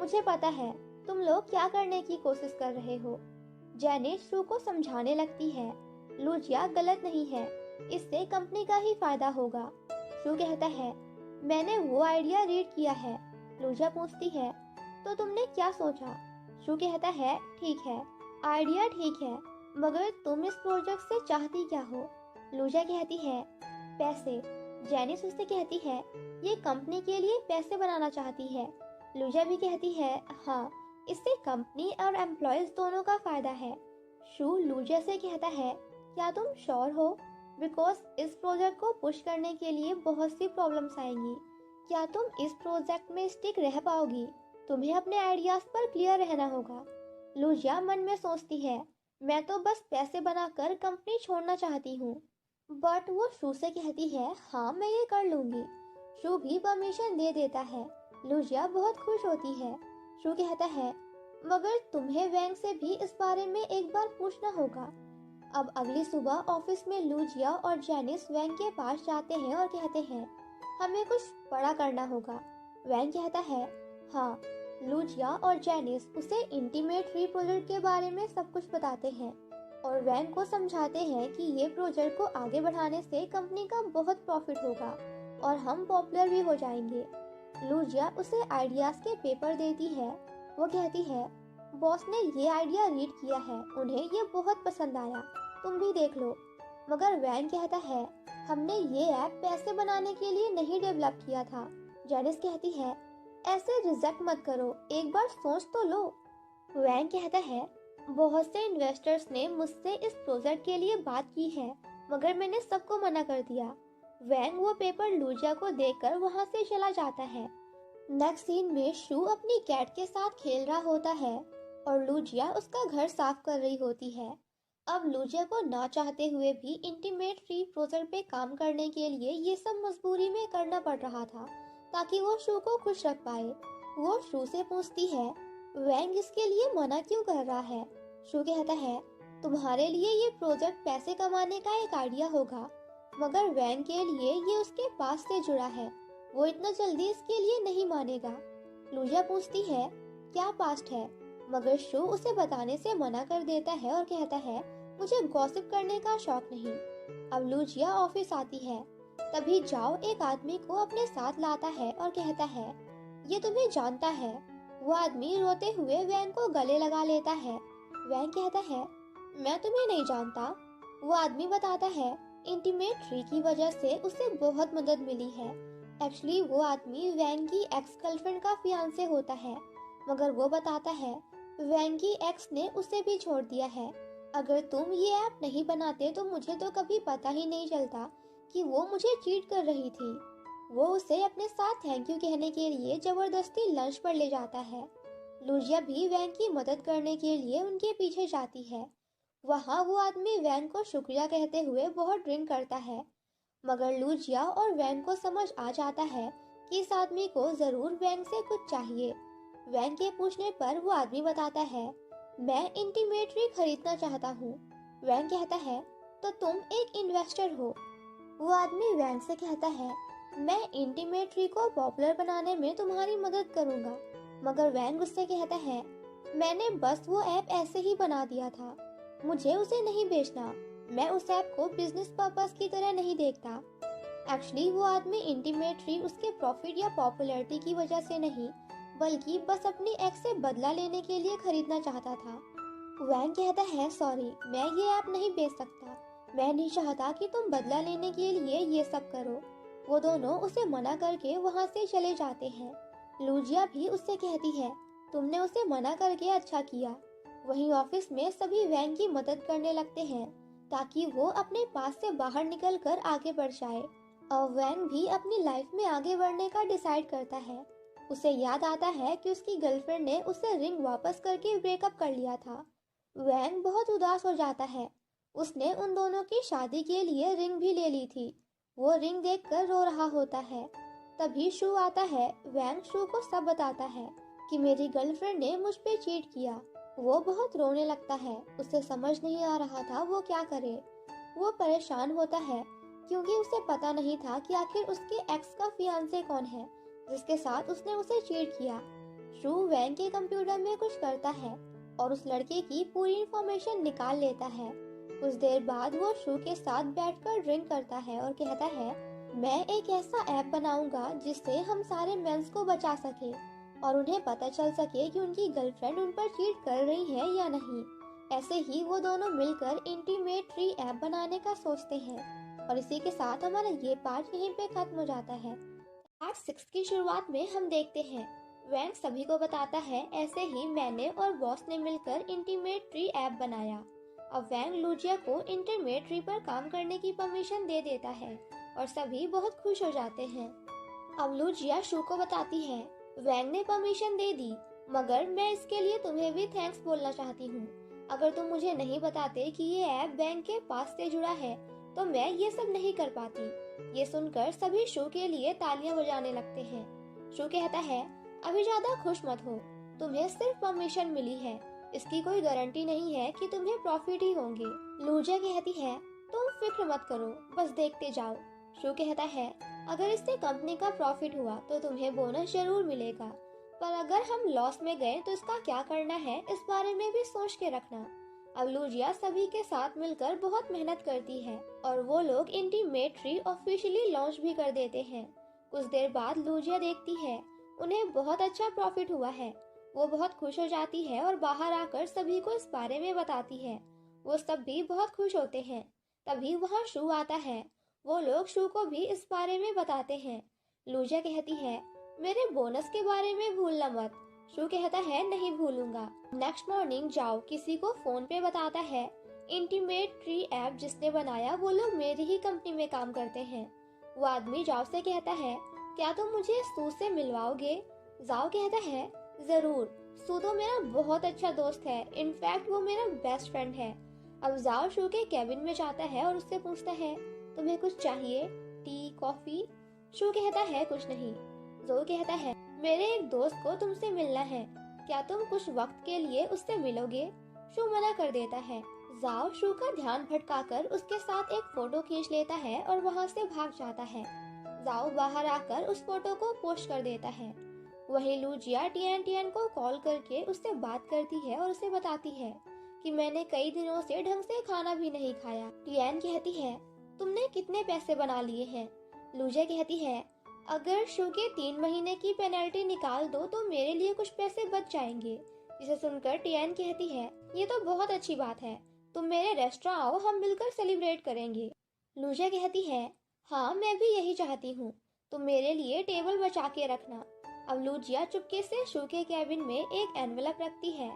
मुझे पता है तुम लोग क्या करने की कोशिश कर रहे हो। जेनिस शू को समझाने लगती है, लूजिया गलत नहीं है, इससे कंपनी का ही फायदा होगा। शू कहता है, मैंने वो आइडिया रीड किया है। लूजिया पूछती है, तो तुमने क्या सोचा? शू कहता है, ठीक है, आइडिया ठीक है, मगर तुम इस प्रोजेक्ट से चाहती क्या हो? लूजिया कहती है, पैसे। जेनिस उससे कहती है, ये कंपनी के लिए पैसे बनाना चाहती है। लूजिया भी कहती है, हाँ, इससे कंपनी और एम्प्लॉयज दोनों का फायदा है। शू लूजिया से कहता है, क्या तुम श्योर हो? बिकॉज इस प्रोजेक्ट को पुश करने के लिए बहुत सी प्रॉब्लम्स आएंगी। क्या तुम इस प्रोजेक्ट में स्टिक रह पाओगी? तुम्हें अपने आइडियाज पर क्लियर रहना होगा। लूजिया मन में सोचती है, मैं तो बस पैसे बनाकर कंपनी छोड़ना चाहती हूँ। बट वो शू से कहती है, हाँ, मैं ये कर लूंगी। शू भी परमिशन दे देता है। लूजिया बहुत खुश होती है। शू कहता है, मगर तुम्हें वैंग से भी इस बारे में एक बार पूछना होगा। अब अगली सुबह ऑफिस में लूजिया और जेनिस वैंग के पास जाते हैं और कहते हैं, हमें कुछ बड़ा करना होगा। वैन कहता है, हाँ। लूजिया और जेनिस उसे इंटीमेट ट्री प्रोजेक्ट के बारे में सब कुछ बताते हैं और वैन को समझाते हैं कि ये प्रोजेक्ट को आगे बढ़ाने से कंपनी का बहुत प्रॉफिट होगा और हम पॉपुलर भी हो जाएंगे। लूजिया उसे आइडियाज के पेपर देती है। वो कहती है, बॉस ने ये आइडिया रीड किया है, उन्हें ये बहुत पसंद आया, तुम भी देख लो। मगर वैन कहता है, हमने ये ऐप पैसे बनाने के लिए नहीं डेवलप किया था। जेनिस कहती है, ऐसे रिजेक्ट मत करो, एक बार सोच तो लो। वैन कहता है, बहुत से इन्वेस्टर्स ने मुझसे इस प्रोजेक्ट के लिए बात की है, मगर मैंने सबको मना कर दिया। वैन वो पेपर लूजिया को देकर वहां से चला जाता है। नेक्स्ट सीन में शू अपनी कैट के साथ खेल रहा होता है और लूजिया उसका घर साफ कर रही होती है। अब लूजिया को ना चाहते हुए भी इंटीमेट ट्री प्रोजेक्ट पे काम करने के लिए ये सब मजबूरी में करना पड़ रहा था ताकि वो शू को खुश रख पाए। वो शू से पूछती है, वैंग इसके लिए मना क्यों कर रहा है? शू कहता है, तुम्हारे लिए ये प्रोजेक्ट पैसे कमाने का एक आइडिया होगा, मगर वैंग के लिए ये उसके पास से जुड़ा है, वो इतना जल्दी इसके लिए नहीं मानेगा। लूजिया पूछती है, क्या पास्ट है? मगर शू उसे बताने से मना कर देता है और कहता है, मुझे गॉसिप करने का शौक नहीं। अब लूजिया ऑफिस आती है, तभी जाओ एक आदमी को अपने साथ लाता है और कहता है, ये तुम्हें जानता है। वो आदमी रोते हुए वैन को गले लगा लेता है। वैन कहता है, मैं तुम्हें नहीं जानता। वो आदमी बताता है, इंटीमेट ट्री की वजह से उसे बहुत मदद मिली है। एक्चुअली वो आदमी वैन की एक्स गर्लफ्रेंड का फियांसे होता है, मगर वो बताता है वैन की एक्स ने उसे भी छोड़ दिया है। अगर तुम ये ऐप नहीं बनाते तो मुझे तो कभी पता ही नहीं चलता कि वो मुझे चीट कर रही थी। वो उसे अपने साथ थैंक यू कहने के लिए जबरदस्ती लंच पर ले जाता है। लूजिया भी वैन की मदद करने के लिए उनके पीछे जाती है। वहाँ वो आदमी वैन को शुक्रिया कहते हुए बहुत ड्रिंक करता है, मगर लूजिया और वैन को समझ आ जाता है कि इस आदमी को जरूर वैन से कुछ चाहिए। वैन के पूछने पर वो आदमी बताता है, मैं इंटीमेट ट्री खरीदना चाहता हूँ। वैन कहता है, तो तुम एक इन्वेस्टर हो। वो आदमी वैन से कहता है, मैं इंटीमेट ट्री को पॉपुलर बनाने में तुम्हारी मदद करूंगा। मगर वैन गुस्से कहता है, मैंने बस वो ऐप ऐसे ही बना दिया था, मुझे उसे नहीं बेचना। मैं उस ऐप को बिजनेस पर्पस की तरह नहीं देखता। एक्चुअली वो आदमी इंटीमेट ट्री उसके प्रॉफिट या पॉपुलैरिटी की वजह से नहीं, बल्कि बस अपनी एक्स से बदला लेने के लिए खरीदना चाहता था। वैन कहता है, सॉरी, मैं ये ऐप नहीं बेच सकता। मैं नहीं चाहता कि तुम बदला लेने के लिए ये सब करो। वो दोनों उसे मना करके वहाँ से चले जाते हैं। लूजिया भी उससे कहती है, तुमने उसे मना करके अच्छा किया। वहीं ऑफिस में सभी वैन की मदद करने लगते हैं ताकि वो अपने पास से बाहर निकल कर आगे बढ़ जाए। और वैन भी अपनी लाइफ में आगे बढ़ने का डिसाइड करता है। उसे याद आता है कि उसकी गर्लफ्रेंड ने उसे रिंग वापस करके ब्रेकअप कर लिया था। वैन बहुत उदास हो जाता है। उसने उन दोनों की शादी के लिए रिंग भी ले ली थी। वो रिंग देखकर रो रहा होता है। तभी शू आता है। वैन शू को सब बताता है कि मेरी गर्लफ्रेंड ने मुझ पे चीट किया। वो बहुत रोने लगता है। उसे समझ नहीं आ रहा था वो क्या करे। वो परेशान होता है क्योंकि उसे पता नहीं था कि आखिर उसके एक्स का फियांसे कौन है जिसके साथ उसने उसे चीट किया। शू वैन के कंप्यूटर में कुछ करता है और उस लड़के की पूरी इंफॉर्मेशन निकाल लेता है। कुछ देर बाद वो शू के साथ बैठकर ड्रिंक करता है और कहता है, मैं एक ऐसा ऐप बनाऊंगा जिससे हम सारे मेंस को बचा सके और उन्हें पता चल सके कि उनकी गर्लफ्रेंड उन पर चीट कर रही है या नहीं। ऐसे ही वो दोनों मिलकर इंटीमेट ट्री ऐप बनाने का सोचते हैं। और इसी के साथ हमारा ये पार्ट यहीं पे खत्म हो जाता है। पार्ट 6 की शुरुआत में हम देखते हैं वैन सभी को बताता है ऐसे ही मैंने और बॉस ने मिलकर इंटीमेट ट्री ऐप बनाया। अब वैन लूजिया को इंटीमेट ट्री पर काम करने की परमिशन दे देता है और सभी बहुत खुश हो जाते हैं। अब लूजिया शू को बताती है, वैन ने परमिशन दे दी, मगर मैं इसके लिए तुम्हें भी थैंक्स बोलना चाहती हूँ। अगर तुम मुझे नहीं बताते कि ये ऐप बैंक के पास से जुड़ा है तो मैं ये सब नहीं कर पाती। ये सुनकर सभी शू के लिए तालियां बजाने लगते हैं। शू कहता है, अभी ज्यादा खुश मत हो, तुम्हें सिर्फ परमिशन मिली है, इसकी कोई गारंटी नहीं है कि तुम्हें प्रॉफिट ही होंगे। लूजिया कहती है, तुम फिक्र मत करो, बस देखते जाओ। शू कहता है, अगर इससे कंपनी का प्रॉफिट हुआ तो तुम्हें बोनस जरूर मिलेगा, पर अगर हम लॉस में गए तो इसका क्या करना है, इस बारे में भी सोच के रखना। अब लूजिया सभी के साथ मिलकर बहुत मेहनत करती है और वो लोग इंटीमेट्री ऑफिशियली लॉन्च भी कर देते हैं। कुछ देर बाद लूजिया देखती है उन्हें बहुत अच्छा प्रॉफिट हुआ है। वो बहुत खुश हो जाती है और बाहर आकर सभी को इस बारे में बताती है। वो सब भी बहुत खुश होते हैं। तभी वहाँ शू आता है। वो लोग शू को भी इस बारे में बताते हैं। लूजिया कहती है मेरे बोनस के बारे में भूलना मत। शू कहता है नहीं भूलूंगा। नेक्स्ट मॉर्निंग जाओ किसी को फोन पे बताता है इंटीमेट ट्री ऐप जिसने बनाया वो लोग मेरी ही कंपनी में काम करते हैं। वो आदमी जाओ से कहता है क्या तुम मुझे सू से मिलवाओगे? जाओ कहता है जरूर, सू तो मेरा बहुत अच्छा दोस्त है, इनफैक्ट वो मेरा बेस्ट फ्रेंड है। अब जाओ शू के कैबिन में जाता है और उससे पूछता है तुम्हें कुछ चाहिए, टी कॉफी? शू कहता है कुछ नहीं। जो कहता है मेरे एक दोस्त को तुमसे मिलना है, क्या तुम कुछ वक्त के लिए उससे मिलोगे? शू मना कर देता है। जाओ शू का ध्यान भटकाकर उसके साथ एक फोटो खींच लेता है और वहाँ से भाग जाता है। जाओ बाहर आकर उस फोटो को पोस्ट कर देता है। वहीं लूजिया टियान टियान को कॉल करके उससे बात करती है और उसे बताती है कि मैंने कई दिनों से ढंग से खाना भी नहीं खाया। टियान कहती है तुमने कितने पैसे बना लिए हैं? लूजिया कहती है अगर शू के 3 महीने की पेनल्टी निकाल दो तो मेरे लिए कुछ पैसे बच जाएंगे। जिसे सुनकर टियान कहती है ये तो बहुत अच्छी बात है, तुम मेरे रेस्टोरेंट आओ, हम मिलकर सेलिब्रेट करेंगे। लूजिया कहती है हाँ मैं भी यही चाहती हूँ, तुम मेरे लिए टेबल बचा के रखना। अब लूजिया चुपके से शू के कैबिन में एक एनवेलप रखती है,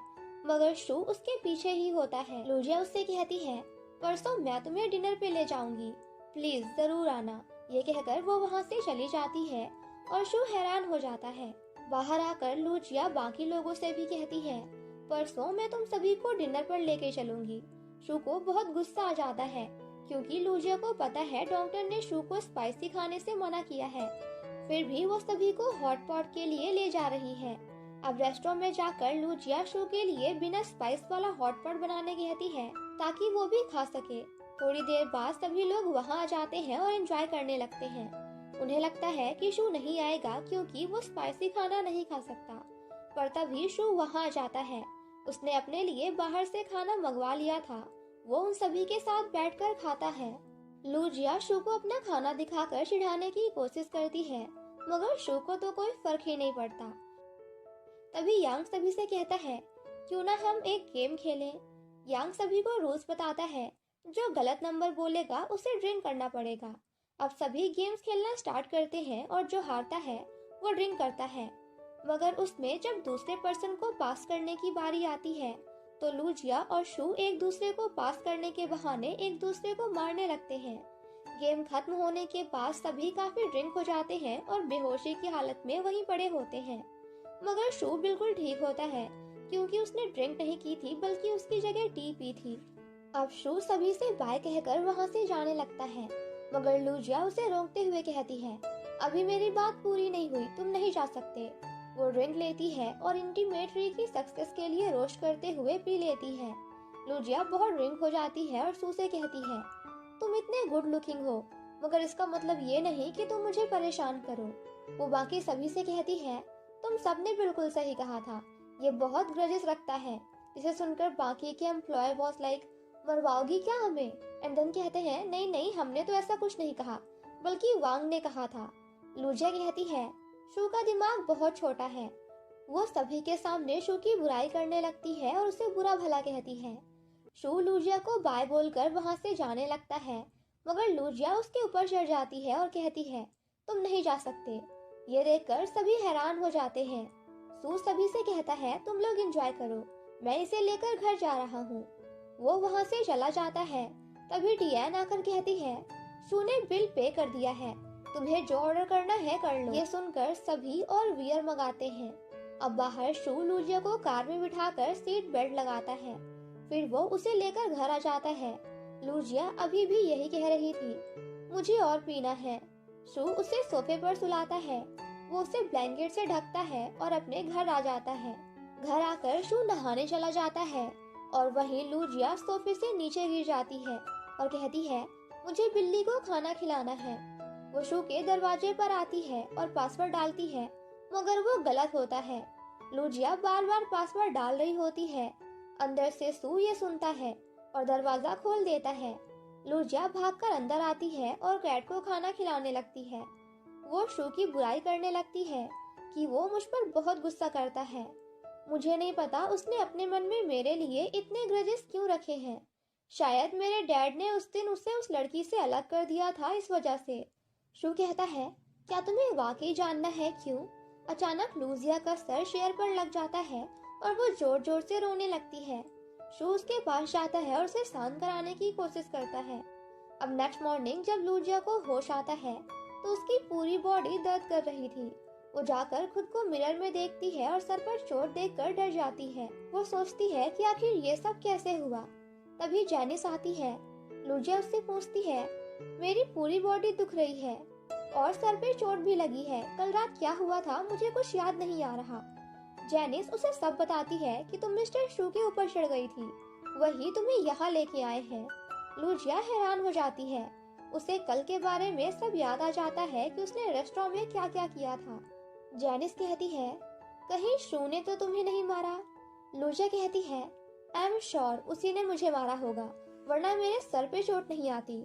मगर शू उसके पीछे ही होता है। लूजिया उससे कहती है परसों मैं तुम्हें डिनर पे ले जाऊंगी, प्लीज जरूर आना। ये कहकर वो वहाँ से चली जाती है और शू हैरान हो जाता है। बाहर आकर लूजिया बाकी लोगों से भी कहती है परसों मैं तुम सभी को डिनर पर लेके चलूंगी। शू को बहुत गुस्सा आ जाता है क्योंकि लूजिया को पता है डॉक्टर ने शू को स्पाइसी खाने से मना किया है, फिर भी वो सभी को हॉट पॉट के लिए ले जा रही है। अब रेस्टोरेंट में जाकर लूजिया शू के लिए बिना स्पाइस वाला हॉट पॉट बनाने कहती है ताकि वो भी खा सके। थोड़ी देर बाद सभी लोग वहाँ आ जाते हैं और एंजॉय करने लगते हैं। उन्हें लगता है कि शू नहीं आएगा क्योंकि वो स्पाइसी खाना नहीं खा सकता, पर तभी शू वहाँ आ जाता है। उसने अपने लिए बाहर से खाना मंगवा लिया था। वो उन सभी के साथ बैठकर खाता है। लूजिया शू को अपना खाना दिखाकर चिढ़ाने की कोशिश करती है, मगर शू को तो कोई फर्क ही नहीं पड़ता। तभी यांग सभी से कहता है क्यों ना हम एक गेम खेलें। यांग सभी को रूल्स बताता है, जो गलत नंबर बोलेगा उसे ड्रिंक करना पड़ेगा। अब सभी गेम्स खेलना स्टार्ट करते हैं और जो हारता है वो ड्रिंक करता है, मगर उसमें जब दूसरे पर्सन को पास करने की बारी आती है तो लूजिया और शू एक दूसरे को पास करने के बहाने एक दूसरे को मारने लगते हैं। गेम खत्म होने के बाद सभी काफी ड्रिंक हो जाते हैं और बेहोशी की हालत में वहीं पड़े होते हैं, मगर शू बिल्कुल ठीक होता है क्योंकि उसने ड्रिंक नहीं की थी बल्कि उसकी जगह टी पी थी। अब शू सभी से बाय कहकर वहाँ से जाने लगता है, मगर लूजिया उसे रोकते हुए कहती है अभी मेरी बात पूरी नहीं हुई, तुम नहीं जा सकते। वो ड्रिंक लेती है और इंटीमेट्री की सक्सेस के लिए रोस्ट करते हुए पी लेती है। लूजिया बहुत ड्रिंक हो जाती है और शू से कहती है तुम इतने गुड लुकिंग हो, मगर इसका मतलब ये नहीं कि तुम मुझे परेशान करो। वो बाकी सभी से कहती है तुम सबने बिल्कुल सही कहा था, ये बहुत ग्रजेस रखता है। इसे सुनकर बाकी के एम्प्लॉय बॉस लाइक मरवाओगी क्या हमें? एंड देन कहते हैं नहीं नहीं, हमने तो ऐसा कुछ नहीं कहा, बल्कि वांग ने कहा था। लूजिया कहती है शू का दिमाग बहुत छोटा है। वो सभी के सामने शू की बुराई करने लगती है और उसे बुरा भला कहती है। शू लूजिया को बाय बोलकर वहाँ से जाने लगता है, मगर लूजिया उसके ऊपर चढ़ जाती है और कहती है तुम नहीं जा सकते। ये देखकर सभी हैरान हो जाते हैं। शू सभी से कहता है तुम लोग एंजॉय करो, मैं इसे लेकर घर जा रहा हूँ। वो वहाँ से चला जाता है। तभी टियान आकर कहती है शू ने बिल पे कर दिया है, तुम्हें जो ऑर्डर करना है कर लो। ये सुनकर सभी और बियर मंगाते हैं। अब बाहर शू लूजिया को कार में बिठाकर सीट बेल्ट लगाता है, फिर वो उसे लेकर घर आ जाता है। लूजिया अभी भी यही कह रही थी मुझे और पीना है। शू उसे सोफे पर सुलाता है, वो उसे ब्लैंकेट से ढकता है और अपने घर आ जाता है। घर आकर शू नहाने चला जाता है और वहीं लूजिया सोफे से नीचे गिर जाती है और कहती है मुझे बिल्ली को खाना खिलाना है। वो शू के दरवाजे पर आती है और पासवर्ड डालती है, मगर वो गलत होता है। लूजिया बार बार पासवर्ड डाल रही होती है। अंदर से शू ये सुनता है और दरवाजा खोल देता है। लूजिया भागकर अंदर आती है और कैट को खाना खिलाने लगती है। वो शू की बुराई करने लगती है कि वो मुझ पर बहुत गुस्सा करता है। मुझे नहीं पता उसने अपने मन में मेरे लिए इतने ग्रजेस क्यों रखे हैं। शायद मेरे डैड ने उस दिन उसे उस लड़की से अलग कर दिया था इस वजह से। शू कहता है, क्या तुम्हें वाकई जानना है क्यों? अचानक लूजिया का सर शेयर पर लग जाता है और वो जोर जोर से रोने लगती है। शू उसके पास जाता है और उसे शांत कराने की कोशिश करता है। अब नेक्स्ट मॉर्निंग जब लूजिया को होश आता है तो उसकी पूरी बॉडी दर्द कर रही थी। वो जाकर खुद को मिरर में देखती है और सर पर चोट देखकर डर जाती है। वो सोचती है कि आखिर ये सब कैसे हुआ। तभी जैनिस आती है। लूजिया उससे पूछती है, मेरी पूरी बॉडी दुख रही है और सर पे चोट भी लगी है। कल रात क्या हुआ था मुझे कुछ याद नहीं आ रहा। जैनिस उसे सब बताती है कि तुम मिस्टर शू के ऊपर चढ़ गई थी, वही तुम्हें यहाँ लेके आए हैं। लूजिया हैरान हो जाती है। उसे कल के बारे में सब याद आ जाता है कि उसने रेस्टोरेंट में क्या क्या किया था। जैनिस कहती है, कहीं शू ने तो तुम्हें नहीं मारा? लूजिया कहती है, आई एम श्योर उसी ने मुझे मारा होगा, वरना मेरे सर पे चोट नहीं आती।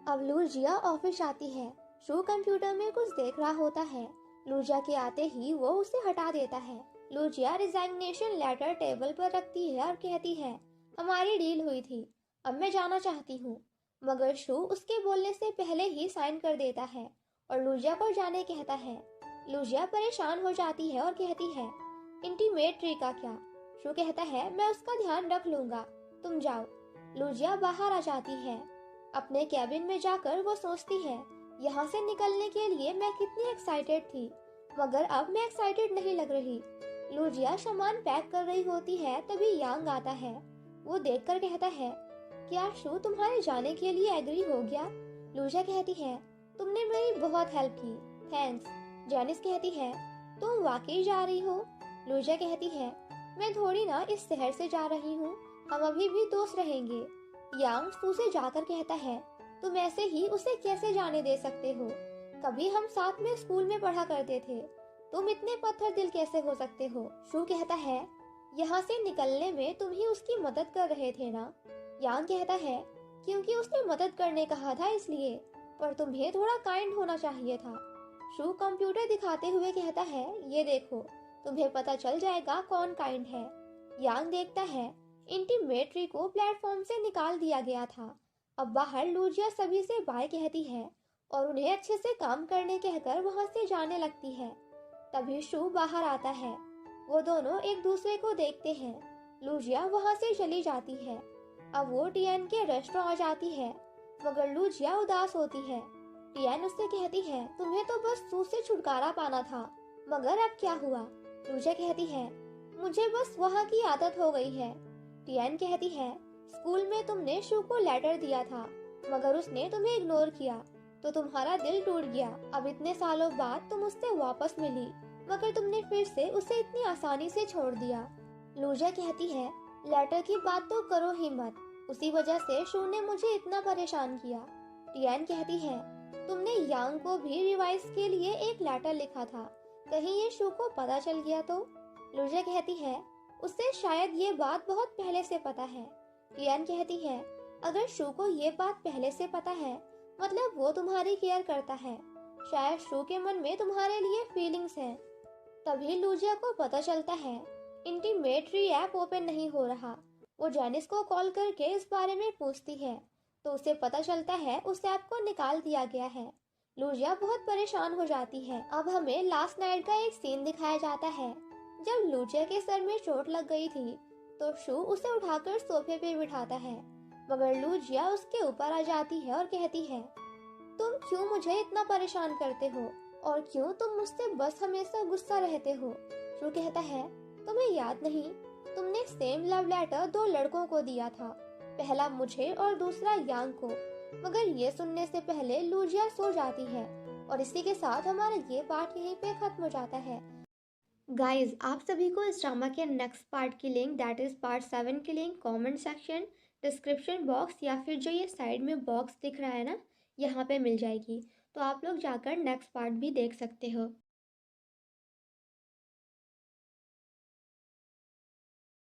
अब लूजिया ऑफिस आती है। शू कंप्यूटर में कुछ देख रहा होता है। लूजिया के आते ही वो उसे हटा देता है। लूजिया रिजाइग्नेशन लेटर टेबल पर रखती है और कहती है, हमारी डील हुई थी, अब मैं जाना चाहती हूँ। मगर शू उसके बोलने से पहले ही साइन कर देता है और लूजिया को जाने कहता है। लूजिया परेशान हो जाती है और कहती है, इंटीमेट्री का क्या? शू कहता है, मैं उसका ध्यान रख लूंगा, तुम जाओ। लूजिया बाहर आ जाती है। अपने कैबिन में जाकर वो सोचती है, यहाँ से निकलने के लिए मैं कितनी एक्साइटेड थी, मगर अब मैं एक्साइटेड नहीं लग रही। लूजिया सामान पैक कर रही होती है तभी यांग आता है। वो देखकर कहता है, क्या शू तुम्हारे जाने के लिए एग्री हो गया? लूजिया कहती है, तुमने मेरी बहुत हेल्प की, थैंक्स। जैनिस कहती है, तुम वाकई जा रही हो? लूजिया कहती है, मैं थोड़ी ना इस शहर से जा रही हूँ, हम अभी भी दोस्त रहेंगे। यांग शू से जाकर कहता है, तुम ऐसे ही उसे कैसे जाने दे सकते हो? कभी हम साथ में स्कूल में पढ़ा करते थे, तुम इतने पत्थर दिल कैसे हो सकते हो? शू कहता है, यहाँ से निकलने में तुम ही उसकी मदद कर रहे थे ना? यांग कहता है, क्योंकि उसने मदद करने कहा था इसलिए, पर तुम्हें थोड़ा काइंड होना चाहिए था। शू कंप्यूटर दिखाते हुए कहता है, ये देखो, तुम्हें पता चल जाएगा कौन काइंड है। यांग देखता है, इंटीमेट्री को प्लेटफॉर्म से निकाल दिया गया था। अब बाहर लूजिया सभी से बाय कहती है और उन्हें अच्छे से काम करने कहकर वहां से जाने लगती है। तभी शू बाहर आता है। वो दोनों एक दूसरे को देखते हैं। लूजिया वहां से चली जाती है। अब वो टियान के रेस्टोरेंट आ जाती है, मगर लूजिया उदास होती है। टियान उससे कहती है, तुम्हें तो बस शू से छुटकारा पाना था, मगर अब क्या हुआ? लूजिया कहती है, मुझे बस वहाँ की आदत हो गई है। टियान कहती है, स्कूल में तुमने शू को लेटर दिया था, मगर उसने तुम्हें इग्नोर किया, तो तुम्हारा दिल टूट गया। अब इतने सालों बाद तुम उससे वापस मिली, मगर तुमने फिर से उसे इतनी आसानी से छोड़ दिया। लूजिया कहती है, लेटर की बात तो करो ही मत, उसी वजह से शू ने मुझे इतना परेशान किया। टियान कहती है, तुमने यांग को भी रिवाइज के लिए एक लेटर लिखा था, कहीं ये शू को पता चल गया तो? लूजिया कहती है, उससे शायद ये बात बहुत पहले से पता है। टियान कहती है, अगर शू को ये बात पहले से पता है, मतलब वो तुम्हारी केयर करता है, शायद शू के मन में तुम्हारे लिए फीलिंग्स हैं। तभी लूजिया को पता चलता है, इंटीमेट्री ऐप ओपन नहीं हो रहा। वो जैनिस को कॉल करके इस बारे में पूछती है, तो उसे पता चलता है उस ऐप को निकाल दिया गया है। लूजिया बहुत परेशान हो जाती है। अब हमें लास्ट नाइट का एक सीन दिखाया जाता है। जब लूजिया के सर में चोट लग गई थी, तो शू उसे उठाकर सोफे पे बिठाता है, मगर लूजिया उसके ऊपर आ जाती है और कहती है, तुम क्यों मुझे इतना परेशान करते हो और क्यों तुम मुझसे बस हमेशा गुस्सा रहते हो? शू कहता है, तुम्हें याद नहीं, तुमने सेम लव लेटर दो लड़कों को दिया था, पहला मुझे और दूसरा यांग को। मगर ये सुनने से पहले लूजिया सो जाती है और इसी के साथ हमारा ये पार्ट यहीं पे खत्म हो जाता है। गाइज, आप सभी को इस ड्रामा के नेक्स्ट पार्ट की लिंक, दैट इज पार्ट 7 की link comment section, description box या फिर जो ये साइड में बॉक्स दिख रहा है ना, यहाँ पे मिल जाएगी। तो आप लोग जाकर नेक्स्ट पार्ट भी देख सकते हो।